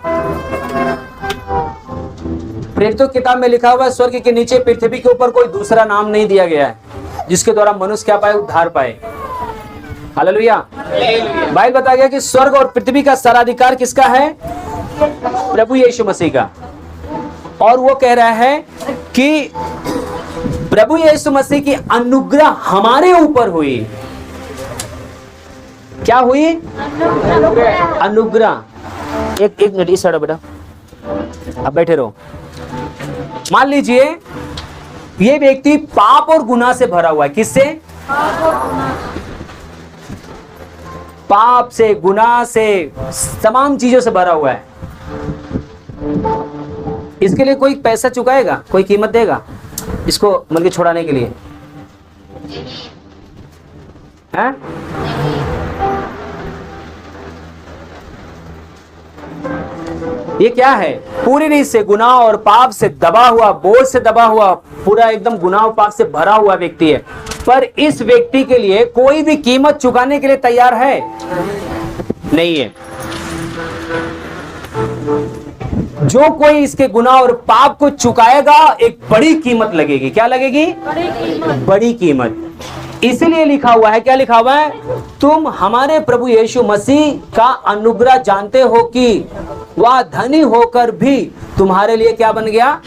प्रेरितों की किताब में लिखा हुआ है, स्वर्ग के नीचे पृथ्वी के ऊपर कोई दूसरा नाम नहीं दिया गया है जिसके द्वारा मनुष्य क्या पाए, उद्धार पाए। हालेलुया। बाइबल बता गया कि स्वर्ग और पृथ्वी का सारा अधिकार किसका है? प्रभु यीशु मसीह का। और वो कह रहा है कि प्रभु यीशु मसीह की अनुग्रह हमारे ऊपर हुई। क्या हुई? अनुग्रह। एक मिनट इस साइड बेटा, अब बैठे रहो। मान लीजिए ये व्यक्ति पाप और गुनाह से भरा हुआ है। किससे? पाप से, गुनाह से, तमाम चीजों से भरा हुआ है। इसके लिए कोई पैसा चुकाएगा, कोई कीमत देगा इसको मतलब छुड़ाने के लिए? हैं? ये क्या है? पूरी रीत से गुनाह और पाप से दबा हुआ, बोझ से दबा हुआ, पूरा एकदम गुनाह और पाप से भरा हुआ व्यक्ति है। पर इस व्यक्ति के लिए कोई भी कीमत चुकाने के लिए तैयार है नहीं है। जो कोई इसके गुनाह और पाप को चुकाएगा, एक बड़ी कीमत लगेगी। क्या लगेगी? बड़ी कीमत। इसीलिए लिखा हुआ है, क्या लिखा हुआ है? तुम हमारे प्रभु यीशु मसीह का अनुग्रह जानते हो कि वह धनी होकर भी तुम्हारे लिए क्या बन गया?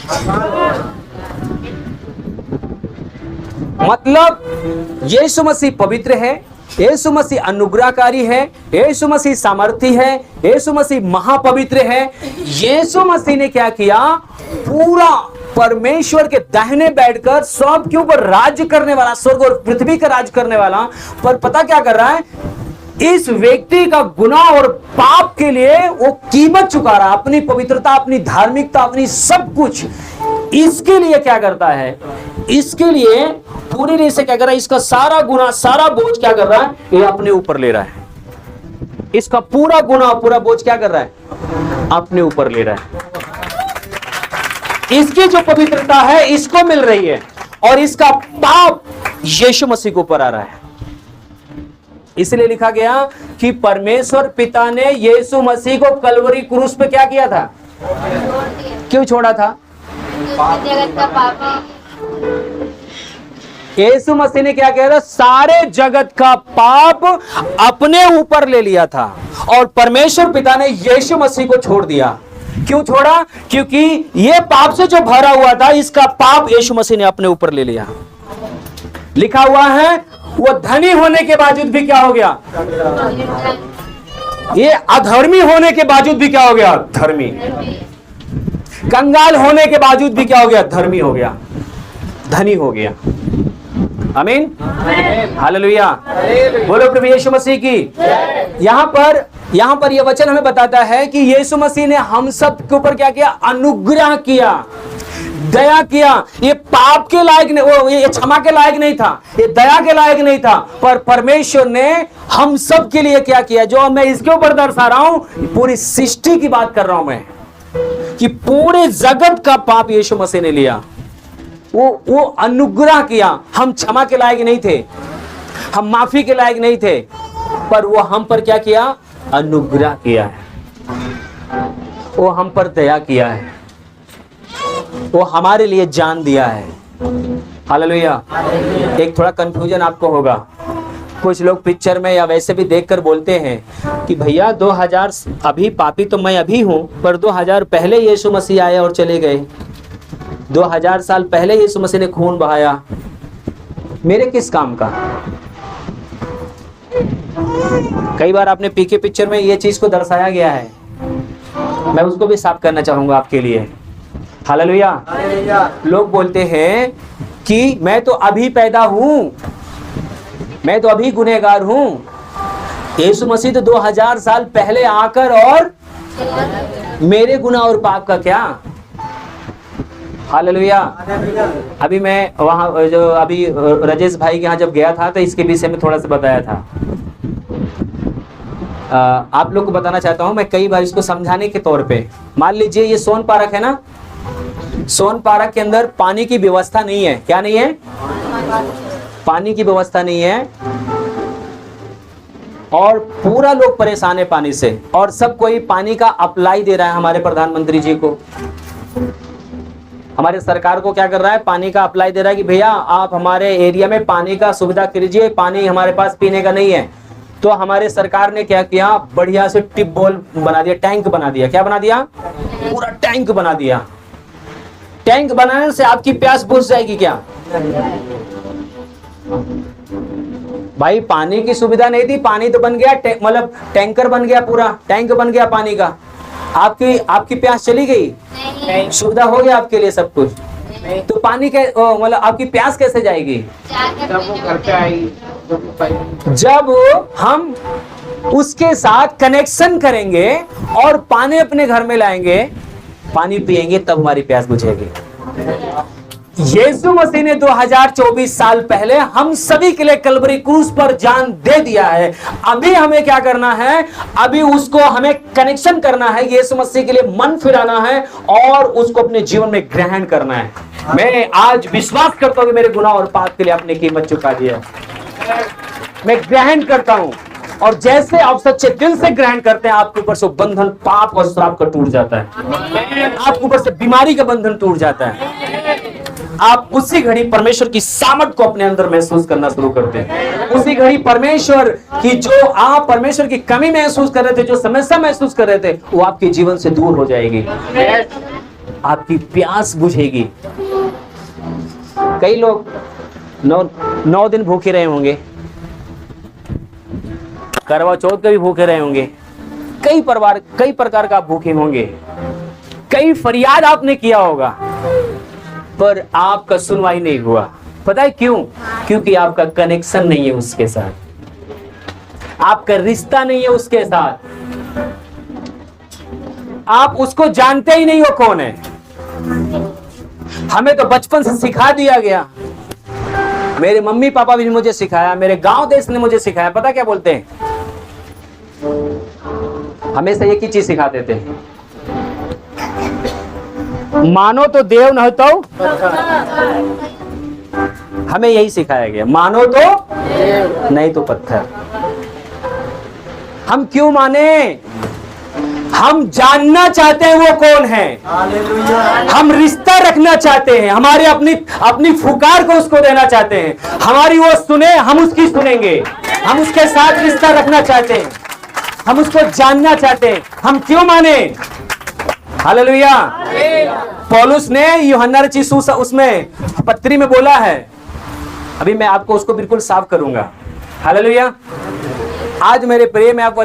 मतलब यीशु मसीह पवित्र है, यीशु मसीह अनुग्रहकारी है, यीशु मसीह सामर्थी है, यीशु मसीह महापवित्र है। यीशु मसीह ने क्या किया? पूरा परमेश्वर के दाहिने बैठकर स्वर्ग के ऊपर राज्य करने वाला, स्वर्ग और पृथ्वी का राज करने वाला, पर पता क्या कर रहा है? इस व्यक्ति का गुनाह और पाप के लिए वो कीमत चुका रहा, अपनी पवित्रता, अपनी धार्मिकता, अपनी सब कुछ। इसके लिए क्या करता है? इसके लिए पूरी रीत से क्या कर रहा है? इसका सारा गुनाह, सारा बोझ क्या कर रहा है? ये अपने ऊपर ले रहा है। इसका पूरा गुनाह, पूरा बोझ क्या कर रहा है? अपने ऊपर ले रहा है। इसकी जो पवित्रता है इसको मिल रही है और इसका पाप यीशु मसीह के ऊपर आ रहा है। इसलिए लिखा गया कि परमेश्वर पिता ने यीशु मसीह को कलवरी क्रूस पे क्या किया था? क्यों छोड़ा था? जगत का पाप। यीशु मसीह ने क्या कह रहा? सारे जगत का पाप अपने ऊपर ले लिया था और परमेश्वर पिता ने यीशु मसीह को छोड़ दिया। क्यों छोड़ा? क्योंकि ये पाप से जो भरा हुआ था, इसका पाप यीशु मसीह ने अपने ऊपर ले लिया। लिखा हुआ है वो धनी होने के बावजूद भी क्या हो गया? ये अधर्मी होने के बावजूद भी क्या हो गया? धर्मी। कंगाल होने के बावजूद भी क्या हो गया? धर्मी हो गया, धनी हो गया। आमीन, हालेलुया। बोलो प्रभु यीशु मसीह की। यहां पर यह वचन हमें बताता है कि यीशु मसीह ने हम सब के ऊपर क्या किया? अनुग्रह किया, दया किया। ये पाप के लायक नहीं, ये क्षमा के लायक नहीं था, ये दया के लायक नहीं था, पर परमेश्वर ने हम सब के लिए क्या किया? जो मैं इसके ऊपर दर्शा रहा हूं, पूरी सृष्टि की बात कर रहा हूं मैं, कि पूरे जगत का पाप यीशु मसीह ने लिया। वो अनुग्रह किया। हम क्षमा के लायक नहीं थे, हम माफी के लायक नहीं थे, पर वो हम पर क्या किया? अनुग्रह किया है, वो हम पर दया किया है, वो हमारे लिए जान दिया है। हालेलुया। एक थोड़ा कंफ्यूजन आपको होगा, कुछ लोग पिक्चर में या वैसे भी देखकर बोलते हैं कि भैया 2000 अभी पापी तो मैं अभी हूँ, पर 2000 पहले यीशु मसीह आए और चले गए, 2000 साल पहले यीशु मसीह ने खून बहाया, मेरे किस काम का। कई बार आपने पीके पिक्चर में ये चीज को दर्शाया गया है, मैं उसको भी साफ करना चाहूंगा आपके लिए। हालेलुया। लोग बोलते हैं कि मैं तो अभी पैदा हूं, मैं तो अभी गुनहगार हूं, यीशु मसीह तो 2000 साल पहले आकर और मेरे गुनाह और पाप का क्या। हालेलुया। अभी मैं वहाँ जो अभी राजेश भाई के यहाँ जब गया था तो इसके विषय में थोड़ा सा बताया था। आप लोग को बताना चाहता हूँ मैं कई बार इसको समझाने के तौर पे। मान लीजिए ये सोन पार्क है ना, सोन पार्क के अंदर पानी की व्यवस्था नहीं है। क्या नहीं है? पानी की व्यवस्था नहीं है और पूरा लोग परेशान है पानी से, और सब कोई पानी का अप्लाई दे रहा है हमारे प्रधानमंत्री जी को, हमारे सरकार को क्या कर रहा है, पानी का अप्लाई दे रहा है कि भैया आप हमारे एरिया में पानी का सुविधा कीजिए, पानी हमारे पास पीने का नहीं है। तो हमारे सरकार ने क्या किया, बढ़िया से टिपबॉल बना दिया, टैंक बना दिया। क्या बना दिया? पूरा टैंक बना दिया। टैंक बनाने से आपकी प्यास बुझ जाएगी क्या? भाई पानी की सुविधा नहीं थी, पानी तो बन गया, मतलब टैंकर बन गया, पूरा टैंक बन गया पानी का, आपकी प्यास चली गई, सुविधा हो गया आपके लिए सब कुछ, तो पानी के मतलब आपकी प्यास कैसे जाएगी? जब हम उसके साथ कनेक्शन करेंगे और पानी अपने घर में लाएंगे, पानी पिएंगे, तब हमारी प्यास बुझेगी। यीशु मसीह ने 2024 साल पहले हम सभी के लिए कलवरी क्रूस पर जान दे दिया है। अभी हमें क्या करना है? अभी उसको हमें कनेक्शन करना है, यीशु मसीह के लिए मन फिराना है और उसको अपने जीवन में ग्रहण करना है। मैं आज विश्वास करता हूं कि मेरे गुनाह और पाप के लिए आपने कीमत चुका दिया। मैं ग्रहण करता हूं, और जैसे आप सच्चे दिल से ग्रहण करते हैं, आपके ऊपर से बंधन पाप और श्राप का टूट जाता है, आपके ऊपर से बीमारी का बंधन टूट जाता है। आप उसी घड़ी परमेश्वर की सामर्थ को अपने अंदर महसूस करना शुरू करते हैं। उसी घड़ी परमेश्वर की, जो आप परमेश्वर की कमी महसूस कर रहे थे, जो समस्या महसूस कर रहे थे, वो आपके जीवन से दूर हो जाएगी, आपकी प्यास बुझेगी। कई लोग 9 दिन भूखे रहे होंगे, करवा चौथ का भी भूखे रहे होंगे, कई प्रकार का आप भूखे होंगे, कई फरियाद आपने किया होगा, पर आपका सुनवाई नहीं हुआ। पता है क्यों? क्योंकि आपका कनेक्शन नहीं है उसके साथ, आपका रिश्ता नहीं है उसके साथ, आप उसको जानते ही नहीं हो कौन है। हमें तो बचपन से सिखा दिया गया, मेरे मम्मी पापा भी मुझे सिखाया, मेरे गांव देश ने मुझे सिखाया। पता क्या बोलते हैं? हमेशा एक ही चीज सिखाते थे, मानो तो देव न हो तो। हमें यही सिखाया गया, मानो तो नहीं तो पत्थर। हम क्यों माने? हम जानना चाहते हैं वो कौन है, हम रिश्ता रखना चाहते हैं, हमारे अपनी फुकार को उसको देना चाहते हैं, हमारी वो सुने, हम उसकी सुनेंगे, हम उसके साथ रिश्ता रखना चाहते हैं, हम उसको जानना चाहते हैं। हम क्यों माने? हालेलुया। पौलुस ने यूहन्ना रचित उसमें पत्री में बोला है, अभी मैं आपको उसको बिल्कुल साफ करूंगा। हालेलुया। आज मेरे प्रिय, मैं आपको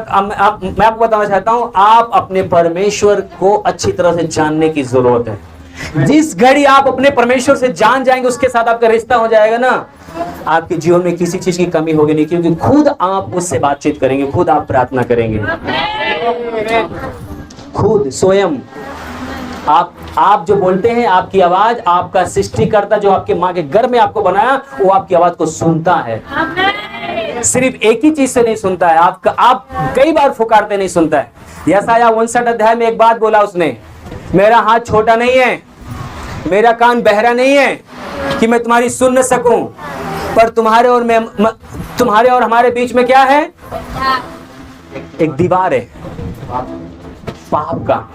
बताना चाहता हूं, आप अपने परमेश्वर को अच्छी तरह से जानने की जरूरत है। जिस घड़ी आप अपने परमेश्वर से जान जाएंगे, उसके साथ आपका रिश्ता हो जाएगा ना, आपके जीवन में किसी चीज की कमी होगी नहीं, क्योंकि खुद आप उससे बातचीत करेंगे, खुद आप प्रार्थना करेंगे, खुद स्वयं आप जो बोलते हैं, आपकी आवाज, आपका सृष्टिकर्ता जो आपके माँ के गर्भ में आपको बनाया, वो आपकी आवाज को सुनता है। सिर्फ एक ही चीज से नहीं सुनता है, आप कई बार पुकारते नहीं सुनता है। यशायाह 59 अध्याय में एक बात बोला उसने, मेरा हाथ छोटा नहीं है, मेरा कान बहरा नहीं है कि मैं तुम्हारी सुन न सकूं, पर तुम्हारे और हमारे बीच में क्या है? एक दीवार है पाप का।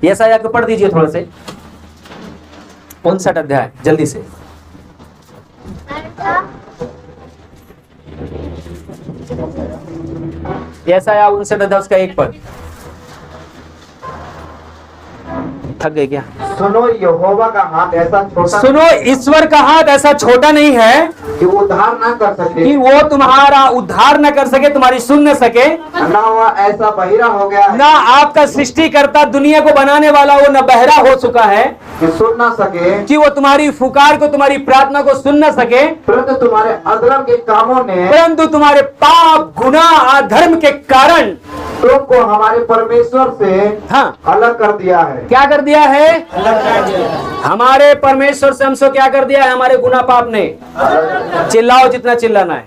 यशायाह को पढ़ दीजिए थोड़ा से, 59 अध्याय जल्दी से। यशायाह 59 अध्याय उसका 1 पद। थक गए क्या? सुनो, यहोवा का हाथ ऐसा छोटा सुनो, ईश्वर का हाथ ऐसा छोटा नहीं है कि वो उद्धार ना कर सके, कि वो तुम्हारा उद्धार न कर सके, तुम्हारी सुन न सके, ना वह ऐसा बहिरा हो गया है ना आपका सृष्टिकर्ता दुनिया को बनाने वाला वो न बहरा हो चुका है कि सुन ना सके, कि वो तुम्हारी पुकार को, तुम्हारी प्रार्थना को सुन न सके, परंतु तुम्हारे अधर्म के कामों ने परंतु तुम्हारे पाप, गुनाह, अधर्म के कारण तुमको हमारे परमेश्वर से हाँ अलग कर दिया है। क्या कर दिया है? हमारे परमेश्वर से हमसे क्या कर दिया है? हमारे गुनाह पाप ने। चिल्लाओ जितना चिल्लाना है,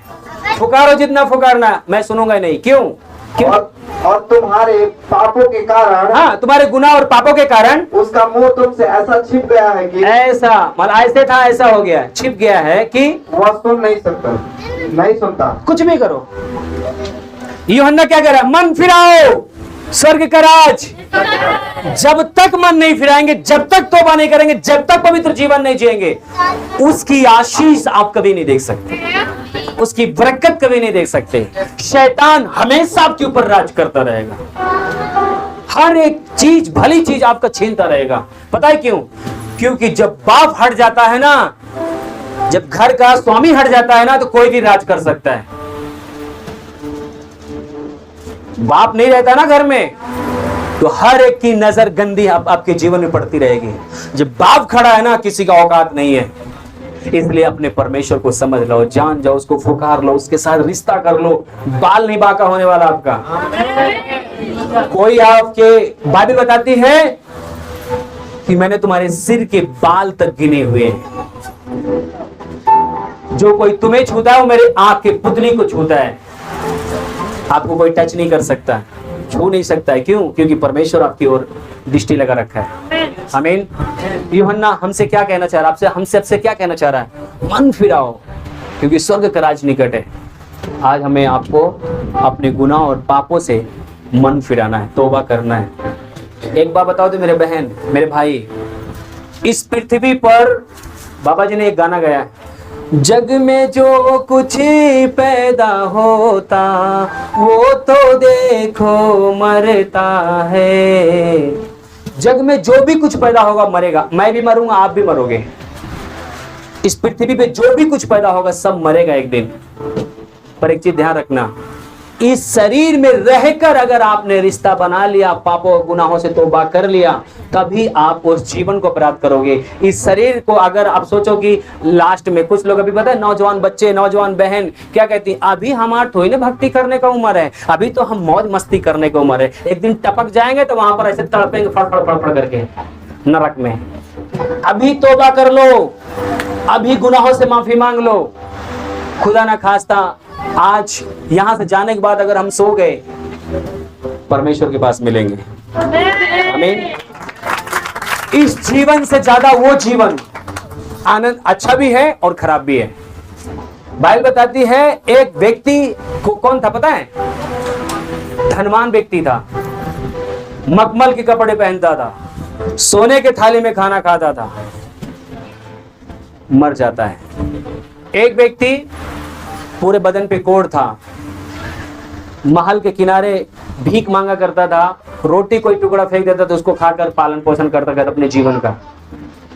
पुकारो जितना पुकारना है, मैं सुनूंगा नहीं। क्यों? क्यों? और तुम्हारे पापों के कारण, हाँ, तुम्हारे गुनाह और पापों के कारण उसका मुंह तुमसे ऐसा छिप गया है कि ऐसा, मतलब ऐसे था ऐसा हो गया, छिप गया है कि वह सुन नहीं सकता, नहीं सुनता। कुछ भी करो। यूहन्ना क्या कह रहा है? मन फिराओ, स्वर्ग का राज। जब तक मन नहीं फिराएंगे, जब तक तौबा नहीं करेंगे, जब तक पवित्र जीवन नहीं जिएंगे, उसकी आशीष आप कभी नहीं देख सकते, उसकी बरकत कभी नहीं देख सकते। शैतान हमेशा आपके ऊपर राज करता रहेगा, हर एक चीज, भली चीज आपका छीनता रहेगा। पता है क्यों? क्योंकि जब बाप हट जाता है ना, जब घर का स्वामी हट जाता है ना, तो कोई भी राज कर सकता है। बाप नहीं रहता ना घर में, तो हर एक की नजर गंदी आपके जीवन में पड़ती रहेगी। जब बाप खड़ा है ना, किसी का औकात नहीं है। इसलिए अपने परमेश्वर को समझ लो, जान जाओ, उसको पुकार लो, उसके साथ रिश्ता कर लो। बाल नहीं बाका होने वाला आपका। कोई आपके, बाइबल बताती है कि मैंने तुम्हारे सिर के बाल तक गिने हुए हैं। जो कोई तुम्हें छूता है वो मेरे आंख के पुतली को छूता है। आपको कोई टच नहीं कर सकता, छू नहीं सकता है। क्यों? क्योंकि परमेश्वर आपकी ओर दृष्टि लगा रखा है। आमीन। यूहन्ना हमसे क्या कहना चाह रहा है? आपसे, हमसे आपसे क्या कहना चाह रहा है? मन फिराओ, क्योंकि स्वर्ग का राज निकट है। आज हमें आपको अपने गुनाह और पापों से मन फिराना है, तौबा करना है। एक बात बताओ तो मेरे बहन, मेरे भाई, इस पृथ्वी पर बाबा जी ने एक गाना गाया है, जग में जो कुछ पैदा होता वो तो देखो मरता है। जग में जो भी कुछ पैदा होगा मरेगा। मैं भी मरूंगा, आप भी मरोगे। इस पृथ्वी पे जो भी कुछ पैदा होगा सब मरेगा एक दिन। पर एक चीज ध्यान रखना, इस शरीर में रहकर अगर आपने रिश्ता बना लिया, पापों और गुनाहों से तौबा कर लिया, तभी आप उस जीवन को प्राप्त करोगे। इस शरीर को अगर आप सोचो कि लास्ट में, कुछ लोग अभी पता है, नौजवान बच्चे, नौजवान बहन क्या कहती है, अभी हमारा थोड़ी ना भक्ति करने का उम्र है, अभी तो हम मौज मस्ती करने का उम्र है। एक दिन टपक जाएंगे तो वहां पर ऐसे तड़पेंगे फड़फड़ फड़फड़ करके नरक में। अभी तौबा कर लो, अभी गुनाहों से माफी मांग लो। खुदा ना खास्ता आज यहां से जाने के बाद अगर हम सो गए, परमेश्वर के पास मिलेंगे। आमीन। इस जीवन से ज्यादा वो जीवन आनंद अच्छा भी है और खराब भी है। बाइबल बताती है एक व्यक्ति को, कौन था पता है? धनवान व्यक्ति था, मखमल के कपड़े पहनता था, सोने के थाली में खाना खाता था, मर जाता है। एक व्यक्ति पूरे बदन पे कोढ़ था, महल के किनारे भीख मांगा करता था, रोटी कोई टुकड़ा फेंक देता तो उसको खाकर पालन पोषण करता था अपने जीवन का,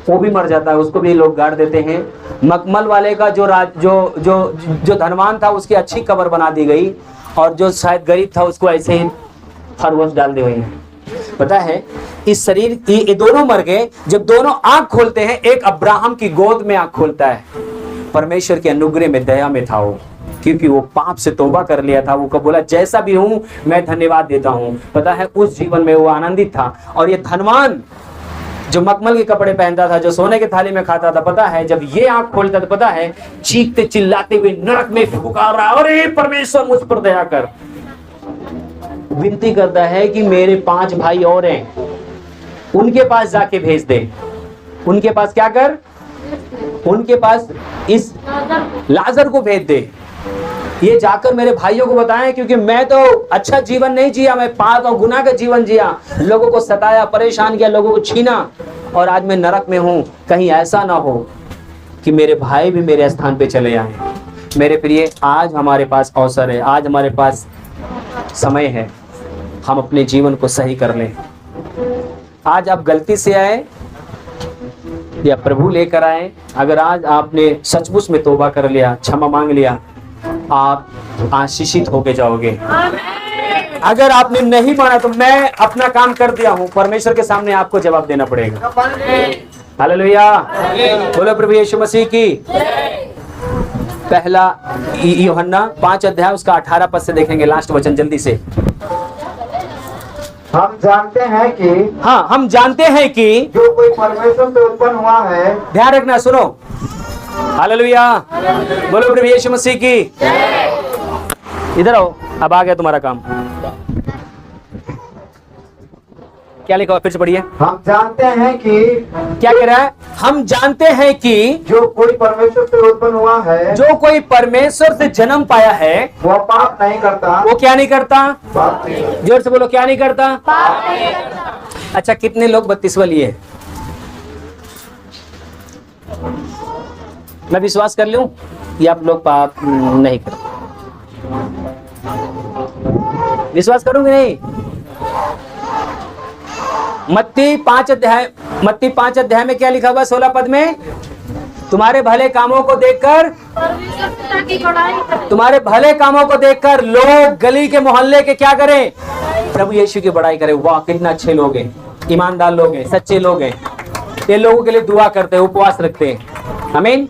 वो भी मर जाता है, उसको भी लोग गाड़ देते हैं। मखमल वाले का जो धनवान था उसकी अच्छी कब्र बना दी गई, और जो शायद गरीब था उसको ऐसे ही फरवश डाल दी हुई है। पता है, इस शरीर, ये दोनों मर गए। जब दोनों आंख खोलते हैं, एक अब्राहम की गोद में आंख खोलता है। परमेश्वर के अनुग्रह में, दया में था वो, क्योंकि वो पाप से तौबा कर लिया था। वो कब बोला, जैसा भी हूं मैं धन्यवाद देता हूं। पता है, उस जीवन में वो आनंदित था। और ये धनवान जो मखमल के कपड़े पहनता था, जो सोने के थाली में खाता था, पता है जब ये आंख खोलता था, पता है चीखते चिल्लाते हुए नरक में पुकार रहा, अरे परमेश्वर मुझ पर दया कर। विनती करता है कि मेरे 5 भाई और हैं, उनके पास जाके भेज दे। उनके पास क्या कर? उनके पास इस लाजर को भेज दे। ये जाकर मेरे भाइयों को बताएं, क्योंकि मैं तो अच्छा जीवन नहीं जिया, मैं पाप और गुनाह का जीवन जिया, लोगों को सताया, परेशान किया, लोगों को छीना, और आज मैं नरक में हूं। कहीं ऐसा ना हो कि मेरे भाई भी मेरे स्थान पे चले आए। मेरे प्रिय, आज हमारे पास अवसर है, आज हमारे पास समय है, हम अपने जीवन को सही कर लें। आज आप गलती से आए या प्रभु लेकर आए, अगर आज आपने सचमुच में तौबा कर लिया, क्षमा मांग लिया, आप आशीषित होके जाओगे। अगर आपने नहीं माना तो मैं अपना काम कर दिया हूं, परमेश्वर के सामने आपको जवाब देना पड़ेगा। हालेलुया, बोलो प्रभु यीशु मसीह की। पहला यूहन्ना 5 अध्याय उसका 18 पद से देखेंगे, लास्ट वचन जल्दी से। हम जानते हैं कि हाँ, हम जानते हैं कि जो कोई परमेश्वर से उत्पन्न हुआ है, ध्यान रखना, सुनो, हालेलुया, बोलो प्रभु यीशु मसीह की। इधर आओ, अब आ गया तुम्हारा काम। क्या लिखा हुआ, फिर से पढ़िए। हम जानते हैं कि क्या कह रहा है? हम जानते हैं कि जो कोई परमेश्वर से उत्पन्न हुआ है, जो कोई परमेश्वर से जन्म पाया है, वह पाप नहीं करता। वो क्या नहीं करता? पाप नहीं। जोर से बोलो, क्या नहीं करता? अच्छा, कितने लोग बत्तीसवा लिए? मैं विश्वास कर लूं कि आप लोग पाप नहीं करते? विश्वास करूंगी नहीं? मत्ती 5 अध्याय में क्या लिखा हुआ? 16 पद में, तुम्हारे भले कामों को देखकर, तुम्हारे भले कामों को देखकर लोग गली के मोहल्ले के क्या करें? प्रभु यीशु की बड़ाई करें। वाह, कितना अच्छे लोग हैं, ईमानदार लोग हैं, सच्चे लोग हैं, ये लोगों के लिए दुआ करते हैं, उपवास रखते हैं। आमीन।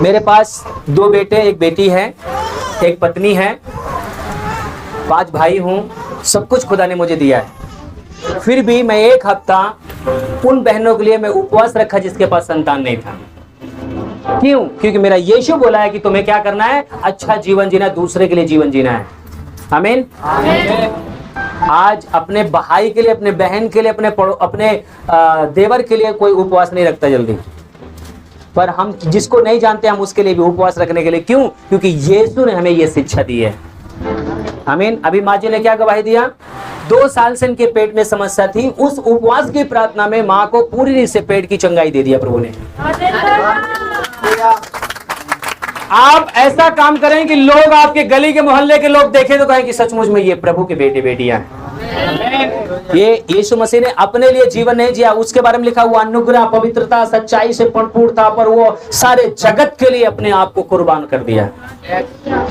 मेरे पास 2 बेटे, एक बेटी है, एक पत्नी है, 5 भाई हूं, सब कुछ खुदा ने मुझे दिया है। फिर भी मैं 1 हफ्ता उन बहनों के लिए मैं उपवास रखा जिसके पास संतान नहीं था। क्यों? क्योंकि मेरा यीशु बोला है कि तुम्हें क्या करना है? अच्छा जीवन जीना, दूसरे के लिए जीवन जीना है। आमीन। आज अपने भाई के लिए, अपने बहन के लिए, अपने देवर के लिए कोई उपवास नहीं रखता जल्दी, पर हम जिसको नहीं जानते हम उसके लिए भी उपवास रखने के लिए। क्यों? क्योंकि यीशु ने हमें यह शिक्षा दी है। आमीन। अभी माँ जी ने क्या गवाही दिया? 2 साल से इनके पेट में समस्या थी, उस उपवास की प्रार्थना में माँ को पूरी से पेट की चंगाई दे दिया प्रभु ने। आप ऐसा काम करें कि लोग, आपके गली के मोहल्ले के लोग देखें तो कहें कि सचमुच में ये प्रभु के बेटे बेटियां हैं। ये यीशु मसीह ने अपने लिए जीवन नहीं जिया, उसके बारे में लिखा हुआ अनुग्रह, पवित्रता, सच्चाई से भरपूर था, पर वो सारे जगत के लिए अपने आप को कुर्बान कर दिया।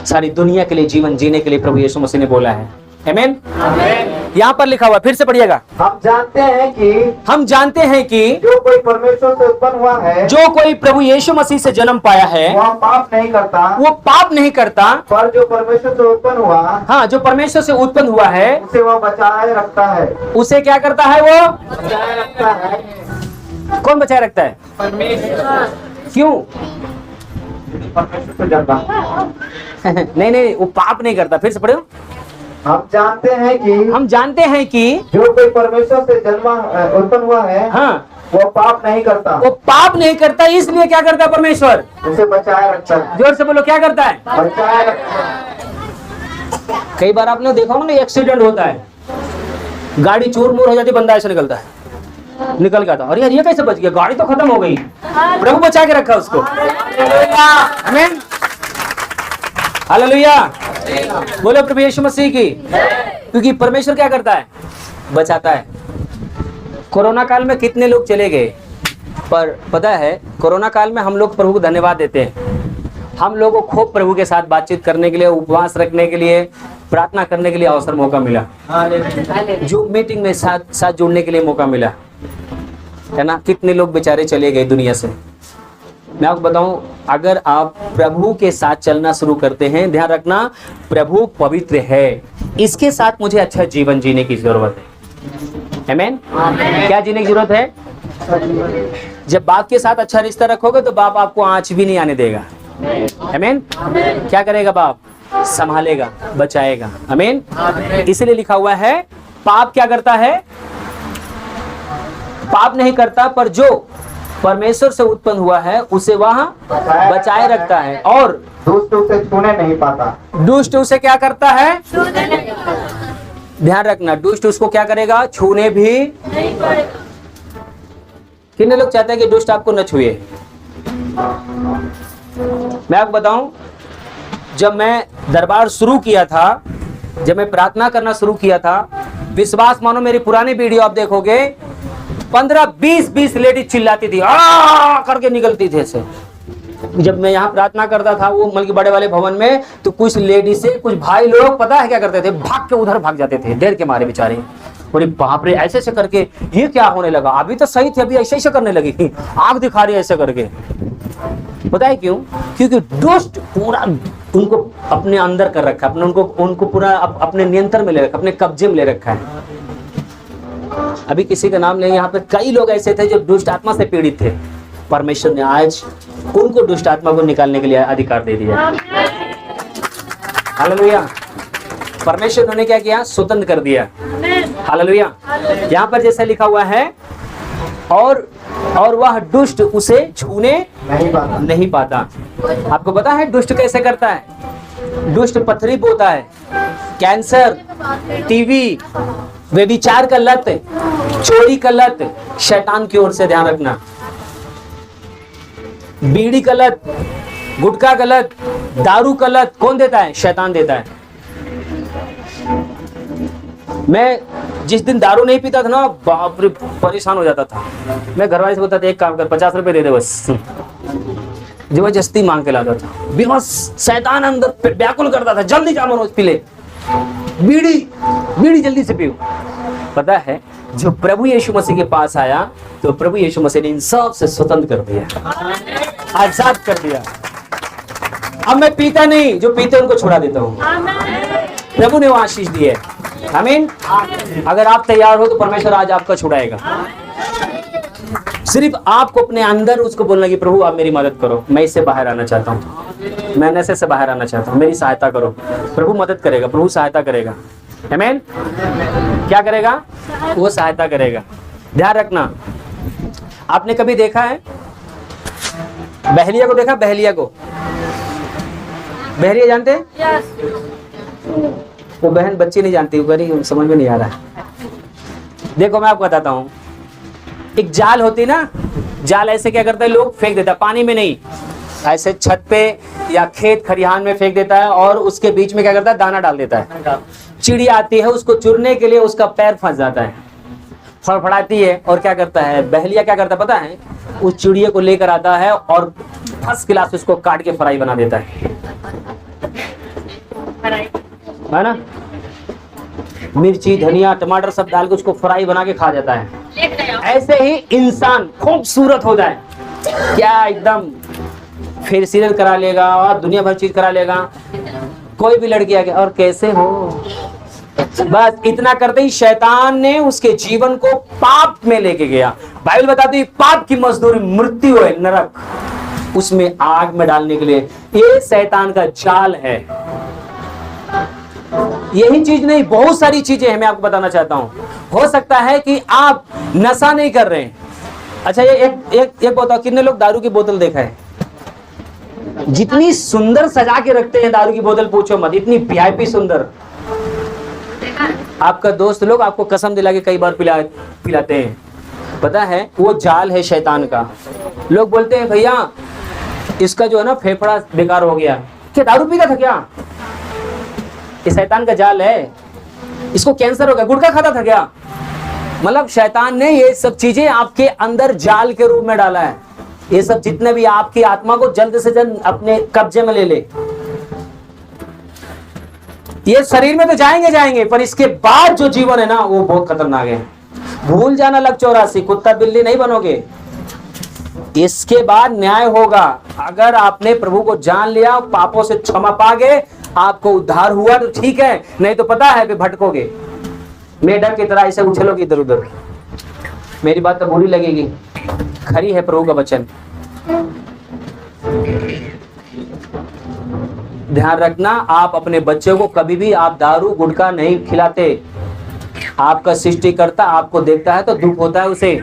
सारी दुनिया के लिए जीवन जीने के लिए प्रभु यीशु मसीह ने बोला है। आमीन। यहाँ पर लिखा हुआ, फिर से पढ़िएगा। हम जानते हैं कि जो कोई परमेश्वर से उत्पन्न हुआ है, जो कोई प्रभु यीशु मसीह से जन्म पाया है, वह पाप नहीं करता। वो पाप नहीं करता। पर जो परमेश्वर से उत्पन्न हुआ, हाँ, जो परमेश्वर से उत्पन्न हुआ है, उसे वह बचाए रखता है। उसे क्या करता है? वो बचाए रखता है। कौन बचाए रखता है? परमेश्वर। क्यों? परमेश्वर से जानता। नहीं, वो पाप नहीं करता। फिर से पढ़ो। हम जानते हैं कि जो कोई परमेश्वर से उत्पन्न हुआ है, हाँ, वो पाप नहीं करता। वो पाप नहीं करता, इसलिए क्या करता है परमेश्वर? उसे बचाए रखता है। जोर से बोलो, क्या करता है? बचाए रखता है। कई बार आपने देखा होगा ना, एक्सीडेंट होता है, गाड़ी चूर मूर हो जाती, बंदा ऐसे निकलता है, निकल गया था, अरे यार ये कैसे बच गया, गाड़ी तो खत्म हो गई, प्रभु बचा के रखा उसको। आमीन। हालेलुया, बोलो प्रभु यीशु मसीह की। क्योंकि परमेश्वर क्या करता है? बचाता है। कोरोना काल में कितने लोग चले गए, पर पता है कोरोना काल में हम लोग प्रभु को धन्यवाद देते हैं। हम लोगों को खूब प्रभु के साथ बातचीत करने के लिए, उपवास रखने के लिए, प्रार्थना करने के लिए अवसर, मौका मिला। जो मीटिंग में साथ जुड़ने के लिए मौका मिला, है ना। कितने लोग बेचारे चले गए दुनिया से। मैं आपको बताऊं, अगर आप प्रभु के साथ चलना शुरू करते हैं, ध्यान रखना, प्रभु पवित्र है, इसके साथ मुझे अच्छा जीवन जीने की जरूरत है। आमीन। क्या जीने की जरूरत है? जब बाप के साथ अच्छा रिश्ता रखोगे तो बाप आपको आंच भी नहीं आने देगा। आमीन। क्या करेगा बाप? संभालेगा, बचाएगा। आमीन। इसलिए लिखा हुआ है, पाप क्या करता है? पाप नहीं करता, पर जो परमेश्वर से उत्पन्न हुआ है उसे वह बचाए रखता है, और दुष्ट उसे छूने नहीं पाता। दुष्ट उसे क्या करता है? ध्यान रखना, दुष्ट उसको क्या करेगा? छूने भी। कितने लोग चाहते हैं कि दुष्ट आपको न छुए? मैं आपको बताऊं, जब मैं दरबार शुरू किया था, जब मैं प्रार्थना करना शुरू किया था, विश्वास मानो मेरी पुरानी वीडियो आप देखोगे, 15-20 लेडीज चिल्लाती थी, आ करके निकलती थी ऐसे। जब मैं यहाँ प्रार्थना करता था वो मतलब बड़े वाले भवन में, तो कुछ लेडीज से कुछ भाई लोग पता है क्या करते थे? भाग के उधर भाग जाते थे, डर के मारे बेचारे। अरे बाप रे, ऐसे ऐसे करके ये क्या होने लगा? अभी तो सही थी, अभी ऐसे ऐसे करने लगी, आग दिखा रही है ऐसे करके। पता है क्यों? क्योंकि दुष्ट पूरा उनको अपने अंदर कर रखा है, उनको पूरा अपने नियंत्रण में ले रखा, अपने कब्जे में ले रखा है। अभी किसी का नाम नहीं, यहाँ पे कई लोग ऐसे थे जो दुष्ट आत्मा से पीड़ित थे। परमेश्वर ने आज उनको दुष्ट आत्मा को निकालने के लिए अधिकार दे दिया। हालेलुया। परमेश्वर ने क्या किया? स्वतंत्र कर दिया। हालेलुया। यहाँ पर जैसे लिखा हुआ है, और वह दुष्ट उसे छूने नहीं पाता। आपको पता है दुष्ट कैसे करता है? दुष्ट पथरी बोता है, कैंसर, टीवी, व्यभिचार का लत, चोरी का लत शैतान की ओर से, ध्यान रखना। बीड़ी का लत, गुटखा का लत, दारू का लत कौन देता है? शैतान देता है। मैं जिस दिन दारू नहीं पीता था ना, बाप रे परेशान हो जाता था। मैं घर वाले से बोलता था, एक काम कर, 50 रुपए दे दे बस। जबरदस्ती मांग के लाता था, बेबस शैतान अंदर व्याकुल करता था, जल्दी जा मनोज पी ले, बीड़ी जल्दी से पियो। पता है, जो प्रभु यीशु मसीह के पास आया तो प्रभु यीशु मसीह ने इन सब से स्वतंत्र कर दिया, आजाद कर दिया। अब मैं पीता नहीं, जो पीते उनको छुड़ा देता हूँ। प्रभु ने वो आशीष दी है। आमीन। अगर आप तैयार हो तो परमेश्वर आज आपका छुड़ाएगा। सिर्फ आपको अपने अंदर उसको बोलना कि प्रभु आप मेरी मदद करो, मैं इससे बाहर आना चाहता हूँ, मैं नशे से बाहर आना चाहता हूँ, मेरी सहायता करो। प्रभु मदद करेगा, प्रभु सहायता करेगा। आमीन। क्या करेगा? वो सहायता करेगा। ध्यान रखना, आपने कभी देखा है बहलिया को? देखा बहलिया को? बहलिया जानते हैं? वो बहन बच्ची नहीं जानती, वो समझ में नहीं आ रहा। देखो मैं आपको बताता हूँ, एक जाल होती ना, जाल ऐसे क्या करते हैं लोग? फेंक देता है, पानी में नहीं, ऐसे छत पे या खेत खरिहान में फेंक देता है, और उसके बीच में क्या करता है? दाना डाल देता है। चिड़िया आती है उसको चुरने के लिए, उसका पैर फंस जाता है, फड़फड़ाती है, और क्या करता है बहलिया? क्या करता है पता है? उस चिड़िया को लेकर आता है और फर्स्ट क्लास उसको काट के फ्राई बना देता है ना? मिर्ची, धनिया, टमाटर सब डाल के उसको फ्राई बना के खा जाता है। ऐसे ही इंसान खूबसूरत हो जाए क्या, एकदम फेशियल करा लेगा और दुनिया भर चीज करा लेगा। कोई भी लड़की आके, और कैसे हो, बस इतना करते ही शैतान ने उसके जीवन को पाप में लेके गया। बाइबल बताती है पाप की मजदूरी मृत्यु है, नरक, उसमें आग में डालने के लिए। ये शैतान का जाल है। यही चीज नहीं, बहुत सारी चीजें हैं, मैं आपको बताना चाहता हूं। हो सकता है कि आप नशा नहीं कर रहे हैं। अच्छा ये एक बताओ, कितने लोग दारू की बोतल देखा है? जितनी सुंदर सजा के रखते हैं दारू की बोतल, पूछो मत, इतनी वीआईपी सुंदर। आपका दोस्त लोग आपको कसम दिला के कई बार पिलाते हैं। पता है वो जाल है शैतान का। लोग बोलते हैं भैया इसका जो है ना फेफड़ा बेकार हो गया, क्या दारू पीता था क्या? ये शैतान का जाल है, इसको कैंसर हो गया, गुटखा खाता था क्या? मतलब शैतान ने ये सब चीजें आपके अंदर जाल के रूप में डाला है। ये सब जितने भी आपकी आत्मा को जल्द से जल्द अपने कब्जे में ले ले। ये शरीर में तो जाएंगे, पर इसके बाद जो जीवन है ना वो बहुत खतरनाक है। भूल जाना लग 84, कुत्ता बिल्ली नहीं बनोगे। इसके बाद न्याय होगा। अगर आपने प्रभु को जान लिया, पापों से क्षमा पा गए, आपको उद्धार हुआ तो ठीक है, नहीं तो पता है फिर भटकोगे, मेढक की तरह ऐसे उछलोगे इधर उधर। मेरी बात तो बुरी लगेगी, खरी है प्रभु का वचन। ध्यान रखना, आप अपने बच्चे को कभी भी आप दारू गुटखा नहीं खिलाते। आपका सृष्टिकर्ता आपको देखता है तो दुख होता है उसे।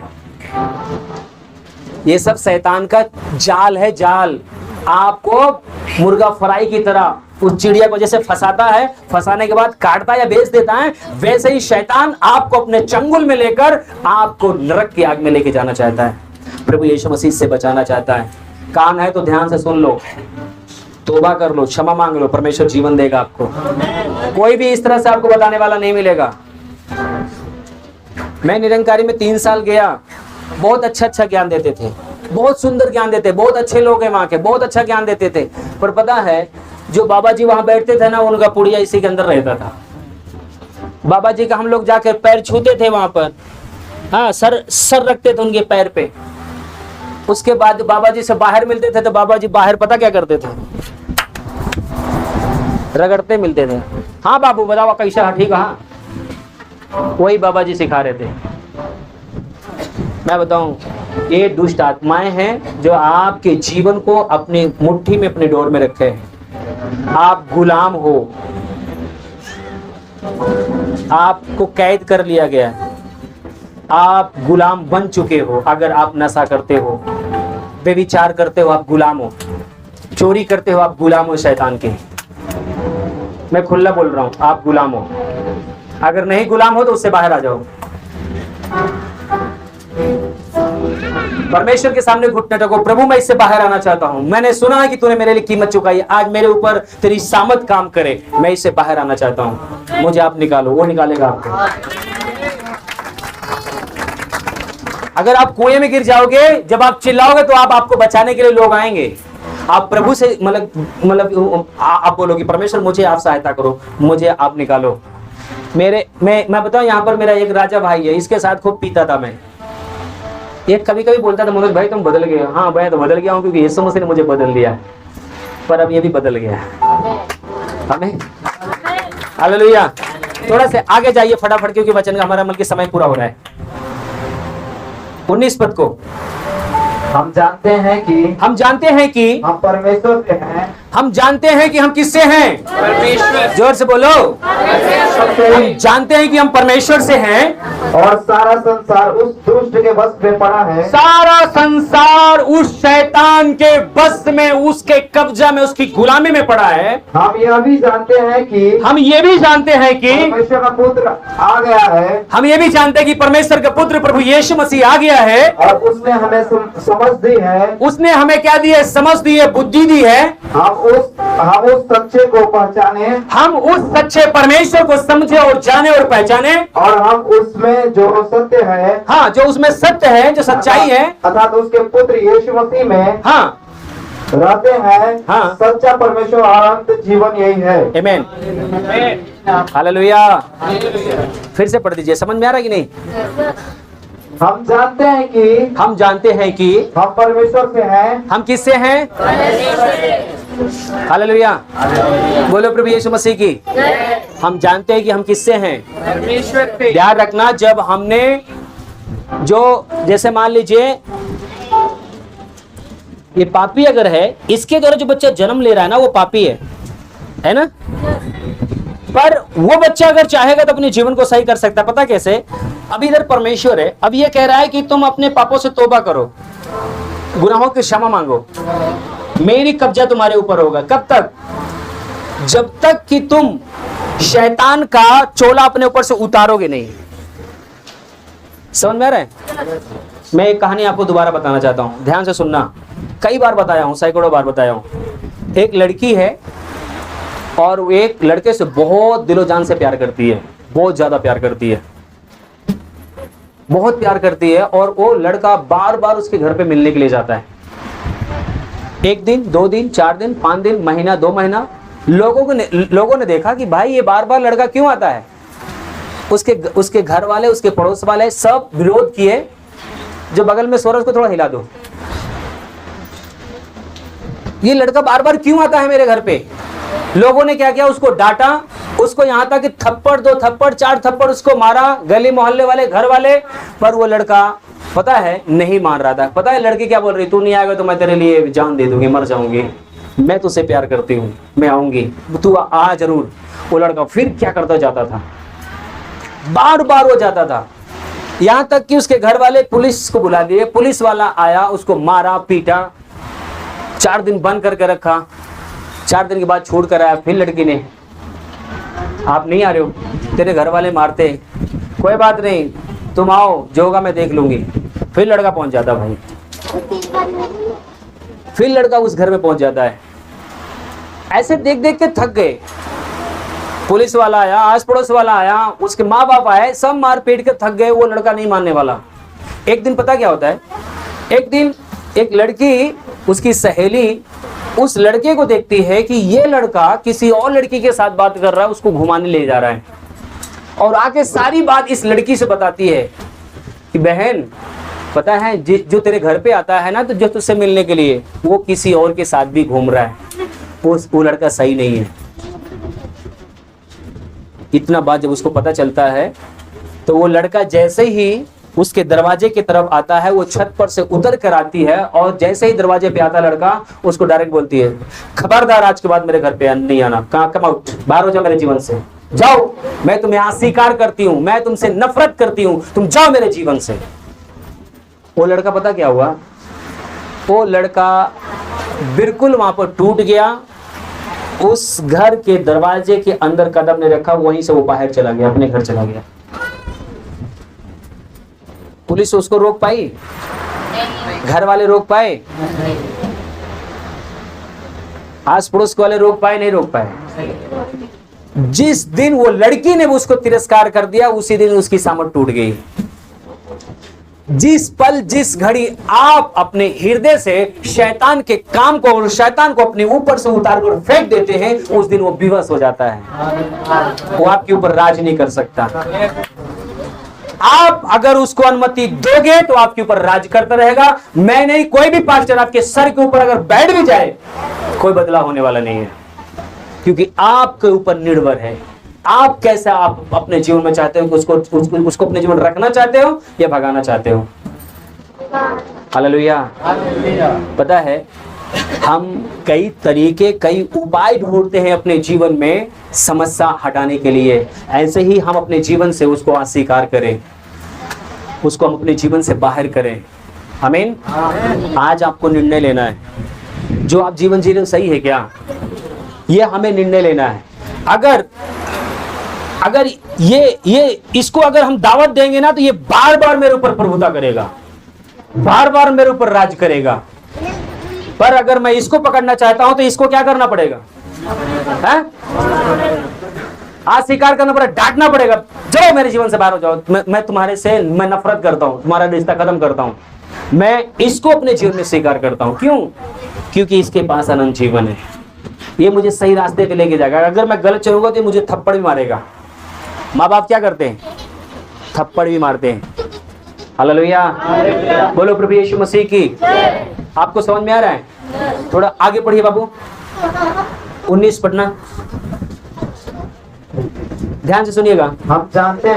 ये सब शैतान का जाल है, जाल। आपको मुर्गा फ्राई की तरह उस चिड़िया को जैसे फंसाता है, फंसाने के बाद काटता या बेच देता है, वैसे ही शैतान आपको अपने चंगुल में लेकर आपको नरक की आग में लेके जाना चाहता है। प्रभु यीशु मसीह से बचाना चाहता है। कान है तो ध्यान से सुन लो, तौबा कर लो, क्षमा मांग लो, परमेश्वर जीवन देगा आपको। कोई भी इस तरह से आपको बताने वाला नहीं मिलेगा। मैं निरंकारी में 3 साल गया, बहुत अच्छा ज्ञान देते थे, बहुत सुंदर ज्ञान देते, बहुत अच्छे लोग हैं वहां के, बहुत अच्छा ज्ञान देते थे। पर पता है जो बाबा जी वहां बैठते थे ना, उनका पुड़िया इसी के अंदर रहता था। बाबा जी का हम लोग जाकर पैर छूते थे वहां पर, हाँ, सर रखते थे उनके पैर पे। उसके बाद बाबा जी से बाहर मिलते थे तो बाबा जी बाहर पता क्या करते थे, रगड़ते मिलते थे। हाँ बाबू बताओ कैसा, ठीक है, हाँ। वही बाबा जी सिखा रहे थे। मैं बताऊं, ये दुष्ट आत्माएं हैं जो आपके जीवन को अपनी मुट्ठी में, अपने डोर में रखे हैं। आप गुलाम हो, आपको कैद कर लिया गया है, आप गुलाम बन चुके हो। अगर आप नशा करते हो, बेविचार करते हो, आप गुलाम हो। चोरी करते हो, आप गुलाम हो शैतान के। मैं खुला बोल रहा हूं, आप गुलाम हो। अगर नहीं गुलाम हो तो उससे बाहर आ जाओ। परमेश्वर के सामने घुटने टेको, प्रभु मैं इससे बाहर आना चाहता हूं। मैंने सुना है कि तूने मेरे लिए कीमत चुकाई, आज मेरे ऊपर तेरी सामत काम करे, मैं इससे बाहर आना चाहता हूं, मुझे आप निकालो। वो निकालेगा आपको। अगर आप कुएं में गिर जाओगे, जब आप चिल्लाओगे तो आपको बचाने के लिए लोग आएंगे। आप प्रभु से मतलब आप बोलोगे परमेश्वर मुझे आप सहायता करो, मुझे आप निकालो। मैं बताऊं, यहाँ पर मेरा एक राजा भाई है, इसके साथ खूब पीता था मैं। ये कभी कभी बोलता था मनोज भाई तुम बदल गए। हाँ मैं तो बदल गया हूँ, क्योंकि यीशु मसीह ने मुझे बदल दिया, पर अब ये भी बदल गया। हमें हालेलुया। थोड़ा से आगे जाइए फटाफट, क्योंकि वचन का हमारा बल्कि समय पूरा हो रहा है। 19 पद को हम जानते हैं कि हम परमेश्वर से हैं। हम जानते हैं कि हम किससे हैं? परमेश्वर। जोर से बोलो। हम जानते हैं कि हम परमेश्वर से हैं, और सारा संसार उस दुष्ट के बस में पड़ा है। सारा संसार उस शैतान के बस में, उसके कब्जा में, उसकी गुलामी में पड़ा है। हम ये भी जानते हैं कि परमेश्वर का पुत्र आ गया है। हम ये भी जानते हैं कि परमेश्वर का पुत्र प्रभु यीशु मसीह आ गया है, और उसने हमें समझ दी है। उसने हमें क्या दी है? समझ दी है, बुद्धि दी है। हम उस सच्चे को पहचाने, हम उस सच्चे परमेश्वर को समझे और जाने और पहचाने, और हम उसमें जो सत्य है, हाँ, जो उसमें सत्य है, जो सच्चाई है, अर्थात उसके पुत्र यीशु मसीह में, हाँ, रहते हैं। हाँ। सच्चा परमेश्वर और अनंत जीवन यही है। आमीन, हालेलुया। फिर से पढ़ दीजिए, समझ में आ रहा है कि नहीं? हम जानते हैं कि हम परमेश्वर से हैं। हम किससे हैं? हालेलुया। बोलो प्रभु यीशु मसीह की। हम जानते हैं कि हम किससे हैं? परमेश्वर से। ध्यान रखना, जब हमने जो, जैसे मान लीजिए ये पापी अगर है, इसके द्वारा जो बच्चा जन्म ले रहा है ना, वो पापी है ना? पर वो बच्चा अगर चाहेगा तो अपने जीवन को सही कर सकता है। पता कैसे? अब इधर परमेश्वर है, अब ये कह रहा है कि तुम अपने पापों से तौबा करो, गुनाहों की क्षमा मांगो, मेरी कब्जा तुम्हारे ऊपर होगा। कब तक? जब तक कि तुम शैतान का चोला अपने ऊपर से उतारोगे नहीं। समझ में आ रहा है? मैं एक कहानी आपको दोबारा बताना चाहता हूं, ध्यान से सुनना। कई बार बताया हूं, सैकड़ों बार बताया हूं। एक लड़की है और वो एक लड़के से बहुत दिलो जान से प्यार करती है, बहुत ज्यादा प्यार करती है, बहुत प्यार करती है। और वो लड़का बार बार उसके घर पे मिलने के लिए जाता है। 1 दिन, 2 दिन, 4 दिन, 5 दिन, महीना, 2 महीना। लोगों ने देखा कि भाई ये बार बार लड़का क्यों आता है। उसके घर वाले, उसके पड़ोस वाले सब विरोध किए। जो बगल में सो रहा है उसको थोड़ा हिला दो, ये लड़का बार बार क्यों आता है मेरे घर पे। लोगों ने क्या किया? उसको डांटा, उसको यहां तक कि थप्पड़, 2 थप्पड़, 4 थप्पड़ उसको मारा, गली मोहल्ले वाले, घर वाले। पर वो लड़का पता है नहीं मान रहा था। पता है लड़की क्या बोल रही? तू नहीं आएगा तो मैं तेरे लिए जान दे दूंगी, मर जाऊंगी, मैं तुझसे प्यार करती हूँ, मैं आऊंगी, तू आ जरूर। वो लड़का फिर क्या करता जाता था, बार बार वो जाता था। यहां तक कि उसके घर वाले पुलिस को बुला लिए, पुलिस वाला आया, उसको मारा पीटा, 4 दिन बंद करके रखा। 4 दिन के बाद छोड़ कर आया। फिर लड़की ने, आप नहीं आ रहे हो, तेरे घर वाले मारते, कोई बात नहीं तुम आओ, जो होगा मैं देख लूंगी। फिर लड़का पहुंच जाता भाई, फिर लड़का उस घर में पहुंच जाता है। ऐसे देख देख के थक गए। पुलिस वाला आया, आस पड़ोस वाला आया, उसके माँ बाप आए, सब मार पीट के थक गए। वो लड़का नहीं मानने वाला। एक दिन पता क्या होता है, एक दिन एक लड़की, उसकी सहेली उस लड़के को देखती है कि ये लड़का किसी और लड़की के साथ बात कर रहा है, उसको घुमाने ले जा रहा है, और आके सारी बात इस लड़की से बताती है कि बहन पता है जो तेरे घर पे आता है ना, तो जो तुझसे मिलने के लिए, वो किसी और के साथ भी घूम रहा है, वो लड़का सही नहीं है। इतना बात जब उसको पता चलता है, तो वो लड़का जैसे ही उसके दरवाजे की तरफ आता है, वो छत पर से उतर कर आती है, और जैसे ही दरवाजे पे आता लड़का, उसको डायरेक्ट बोलती है, खबरदार आज के बाद मेरे घर पे नहीं आना, कम आउट, बाहर हो जाओ मेरे जीवन से, जाओ, मैं तुम्हें अस्वीकार करती हूँ, मैं तुमसे नफरत करती हूँ, तुम जाओ मेरे जीवन से। वो लड़का पता क्या हुआ, वो लड़का बिल्कुल वहां पर टूट गया, उस घर के दरवाजे के अंदर कदम नहीं रखा, वहीं से वो बाहर चला गया, अपने घर चला गया। पुलिस उसको रोक पाई? घर वाले रोक पाए? आस पड़ोस वाले रोक पाए? नहीं रोक पाए। जिस दिन वो लड़की ने उसको तिरस्कार कर दिया, उसी दिन उसकी सामत टूट गई। जिस पल, जिस घड़ी आप अपने हृदय से शैतान के काम को और शैतान को अपने ऊपर से उतार कर फेंक देते हैं, उस दिन वो विवश हो जाता है, वो आपके ऊपर राज नहीं कर सकता। आप अगर उसको अनुमति दोगे तो आपके ऊपर राज करता रहेगा। मैं नहीं, कोई भी पास्टर आपके सर के ऊपर अगर बैठ भी जाए, कोई बदलाव होने वाला नहीं है, क्योंकि आपके ऊपर निर्भर है। आप कैसा आप अपने जीवन में चाहते हो, उसको अपने जीवन रखना चाहते हो या भगाना चाहते हो? हालेलुया। पता है, हम कई तरीके, कई उपाय ढूंढते हैं अपने जीवन में समस्या हटाने के लिए। ऐसे ही हम अपने जीवन से उसको अस्वीकार करें, उसको हम अपने जीवन से बाहर करें। आमीन। आज आपको निर्णय लेना है, जो आप जीवन जी रहे हो सही है क्या, ये हमें निर्णय लेना है। अगर ये इसको अगर हम दावत देंगे ना, तो ये बार बार मेरे ऊपर प्रभुता करेगा, बार बार मेरे ऊपर राज करेगा। पर अगर मैं इसको पकड़ना चाहता हूं, तो इसको क्या करना पड़ेगा? आज स्वीकार करना पड़ेगा, डांटना पड़ेगा, जाओ मेरे जीवन से बाहर हो जाओ, मैं तुम्हारे से मैं नफरत करता हूं, तुम्हारा रिश्ता खत्म करता हूं। मैं इसको अपने जीवन में स्वीकार करता हूं। क्यों? क्योंकि इसके पास अनंत जीवन है, ये मुझे सही रास्ते पे लेके जाएगा। अगर मैं गलत चलूंगा तो ये मुझे थप्पड़ भी मारेगा। माँ बाप क्या करते हैं? थप्पड़ भी मारते हैं। हालेलुया। बोलो प्रभु यीशु मसीह की। आपको समझ में आ रहा है? थोड़ा आगे पढ़िए बाबू, 19 पढ़ना, ध्यान से सुनिएगा। हम जानते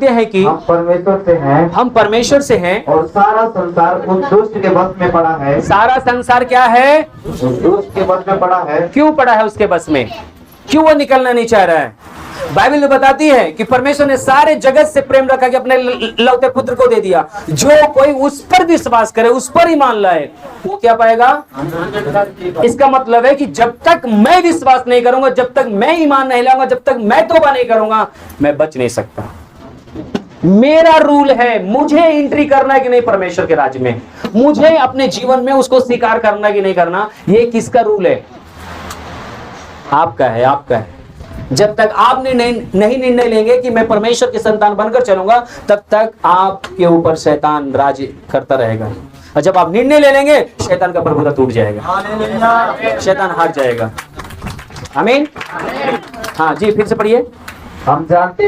हैं कि हम परमेश्वर से हैं, हम परमेश्वर से हैं, और सारा संसार उस दुष्ट के बस में पड़ा है। सारा संसार क्या है? उस दुष्ट के बस में पड़ा है। क्यों पड़ा है उसके बस में? क्यों वो निकलना नहीं चाह रहा है? बाइबल में बताती है कि परमेश्वर ने सारे जगत से प्रेम रखा कि अपने लौते पुत्र को दे दिया। जो कोई उस पर विश्वास करे, उस पर ईमान लाए, वो क्या पाएगा? इसका मतलब है कि जब तक मैं विश्वास नहीं करूंगा, जब तक मैं ईमान नहीं लाऊंगा, जब तक मैं तौबा नहीं करूंगा, मैं बच नहीं सकता। मेरा रूल है, मुझे एंट्री करना है कि नहीं परमेश्वर के राज्य में, मुझे अपने जीवन में उसको स्वीकार करना कि नहीं करना। ये किसका रूल है? आपका है, आपका है। जब तक आप नहीं निर्णय लेंगे कि मैं परमेश्वर के संतान बनकर चलूंगा, तब तक आपके ऊपर शैतान राज करता रहेगा। और जब आप निर्णय ले लेंगे, शैतान का प्रभुता टूट जाएगा, शैतान हार जाएगा। आमीन। हाँ जी, फिर से पढ़िए। हम जानते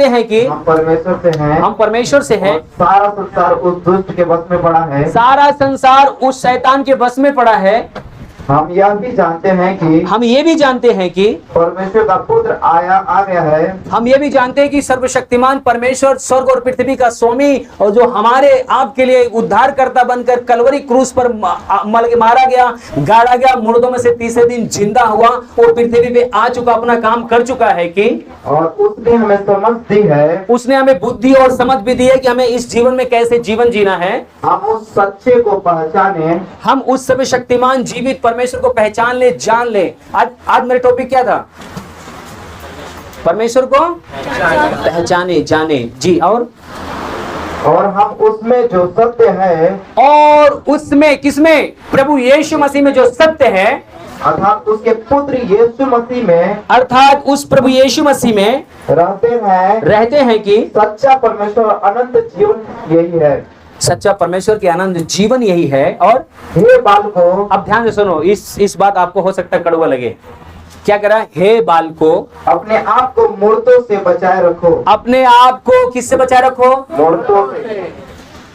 हैं कि हम परमेश्वर से हैं, सारा संसार उस दुष्ट के बस में पड़ा है। सारा संसार उस शैतान के बस में पड़ा है। हम यह भी जानते हैं कि हम ये भी जानते हैं कि परमेश्वर का पुत्र आ गया है। हम ये भी जानते हैं कि सर्वशक्तिमान परमेश्वर स्वर्ग और पृथ्वी का स्वामी और जो हमारे आपके लिए उद्धारकर्ता बनकर कलवरी क्रूस पर मारा गया, गाड़ा गया, मुर्दों में से तीसरे दिन जिंदा हुआ, वो पृथ्वी पे आ चुका, अपना काम कर चुका है कि और उसने हमें समझ दी है, उसने हमें बुद्धि और समझ भी दी है कि हमें इस जीवन में कैसे जीवन जीना है। हम उस सच्चे को पहचाने, हम उस सर्वशक्तिमान जीवित परमेश्वर को पहचान ले, जान ले। आज मेरा टॉपिक क्या था? परमेश्वर को पहचाने, जाने जी। और हम उसमें जो सत्य है, और उसमें किसमें? प्रभु यीशु मसीह में जो सत्य है, अर्थात उसके पुत्र यीशु मसीह में, अर्थात उस प्रभु यीशु मसीह में रहते हैं कि सच्चा परमेश्वर अनंत जीवन यही है। सच्चा परमेश्वर के आनंद जीवन यही है। और हे बालकों, अब ध्यान से सुनो, इस बात आपको हो सकता है कड़वा लगे। क्या करा? हे बालकों, अपने आप को मूर्तों से बचाए रखो। अपने आप को किससे बचाए रखो? मूर्तों से।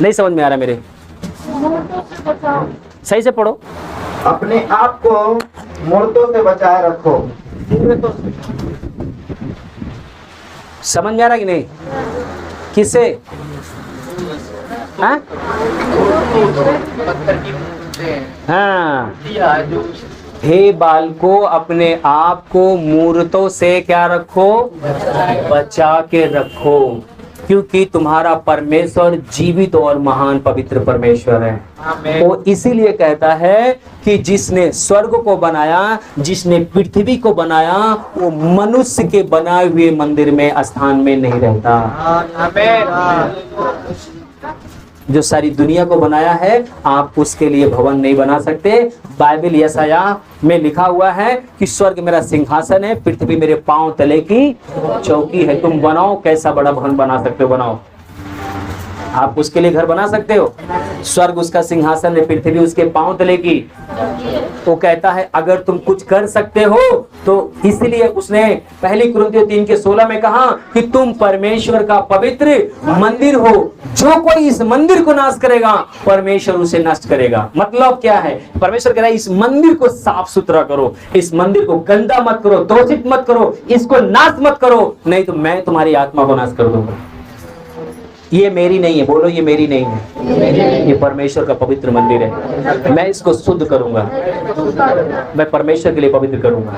नहीं समझ में आ रहा मेरे, सही से पढ़ो। अपने आप को मूर्तों से बचाए रखो। समझ में आ रहा कि नहीं? किससे? हाँ, हाँ। हे बालकों, अपने आप को मूर्तों से क्या रखो? बचा के रखो, क्योंकि तुम्हारा परमेश्वर जीवित और महान पवित्र परमेश्वर है। वो इसीलिए कहता है कि जिसने स्वर्ग को बनाया, जिसने पृथ्वी को बनाया, वो मनुष्य के बनाए हुए मंदिर में, स्थान में नहीं रहता। जो सारी दुनिया को बनाया है, आप उसके लिए भवन नहीं बना सकते। बाइबल यशाया में लिखा हुआ है कि स्वर्ग मेरा सिंहासन है, पृथ्वी मेरे पांव तले की चौकी है। तुम बनाओ, कैसा बड़ा भवन बना सकते हो, बनाओ। आप उसके लिए घर बना सकते हो। स्वर्ग उसका सिंहासन है, पृथ्वी उसके पांव तले की। तो कहता है अगर तुम कुछ कर सकते हो तो इसलिए उसने पहली कुरिन्थियों 3:16 में कहा कि तुम परमेश्वर का पवित्र मंदिर हो। जो कोई इस मंदिर को नाश करेगा, परमेश्वर उसे नष्ट करेगा। मतलब क्या है? परमेश्वर कह रहा है इस मंदिर को साफ सुथरा करो, इस मंदिर को गंदा मत करो, दूषित मत करो, इसको नाश मत करो, नहीं तो मैं तुम्हारी आत्मा को नाश कर दूंगा। ये मेरी नहीं है, बोलो ये मेरी नहीं है, ये परमेश्वर का पवित्र मंदिर है। मैं इसको शुद्ध करूंगा, मैं परमेश्वर के लिए पवित्र करूंगा।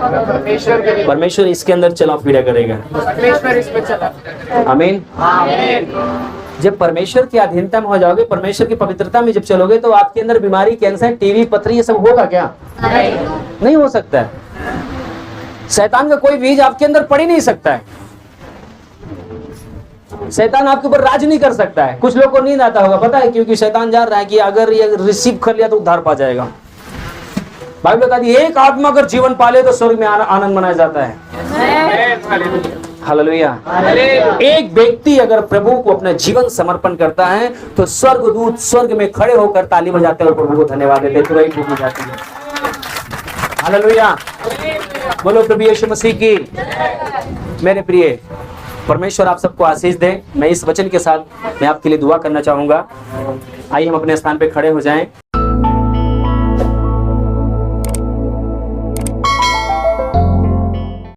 परमेश्वर इसके अंदर चला फिरा करेगा। आमीन। जब परमेश्वर की अधीनता में हो जाओगे, परमेश्वर की पवित्रता में जब चलोगे, तो आपके अंदर बीमारी, कैंसर, टीवी, पथरी, ये सब होगा क्या? नहीं हो सकता है। शैतान का कोई बीज आपके अंदर पड़ ही नहीं सकता है। शैतान आपके ऊपर राज नहीं कर सकता है। कुछ लोग को नींद आता होगा, पता है, क्योंकि शैतान जान रहा है कि अगर ये रिसीव कर लिया तो उद्धार पा जाएगा। बाइबल बता दी एक आत्मा अगर जीवन पाले तो स्वर्ग में आनंद मनाया जाता है। हालेलुया। एक व्यक्ति अगर प्रभु को अपना जीवन समर्पण करता है तो स्वर्गदूत स्वर्ग में खड़े होकर ताली बजाते हैं और प्रभु को धन्यवाद देते हैं, तुरंत डूब जाती है। हालेलुया। बोलो प्रभु यीशु मसीह की। मेरे प्रिय, परमेश्वर आप सबको आशीष दे। मैं इस वचन के साथ मैं आपके लिए दुआ करना चाहूंगा। आइए हम अपने स्थान पे खड़े हो जाएं।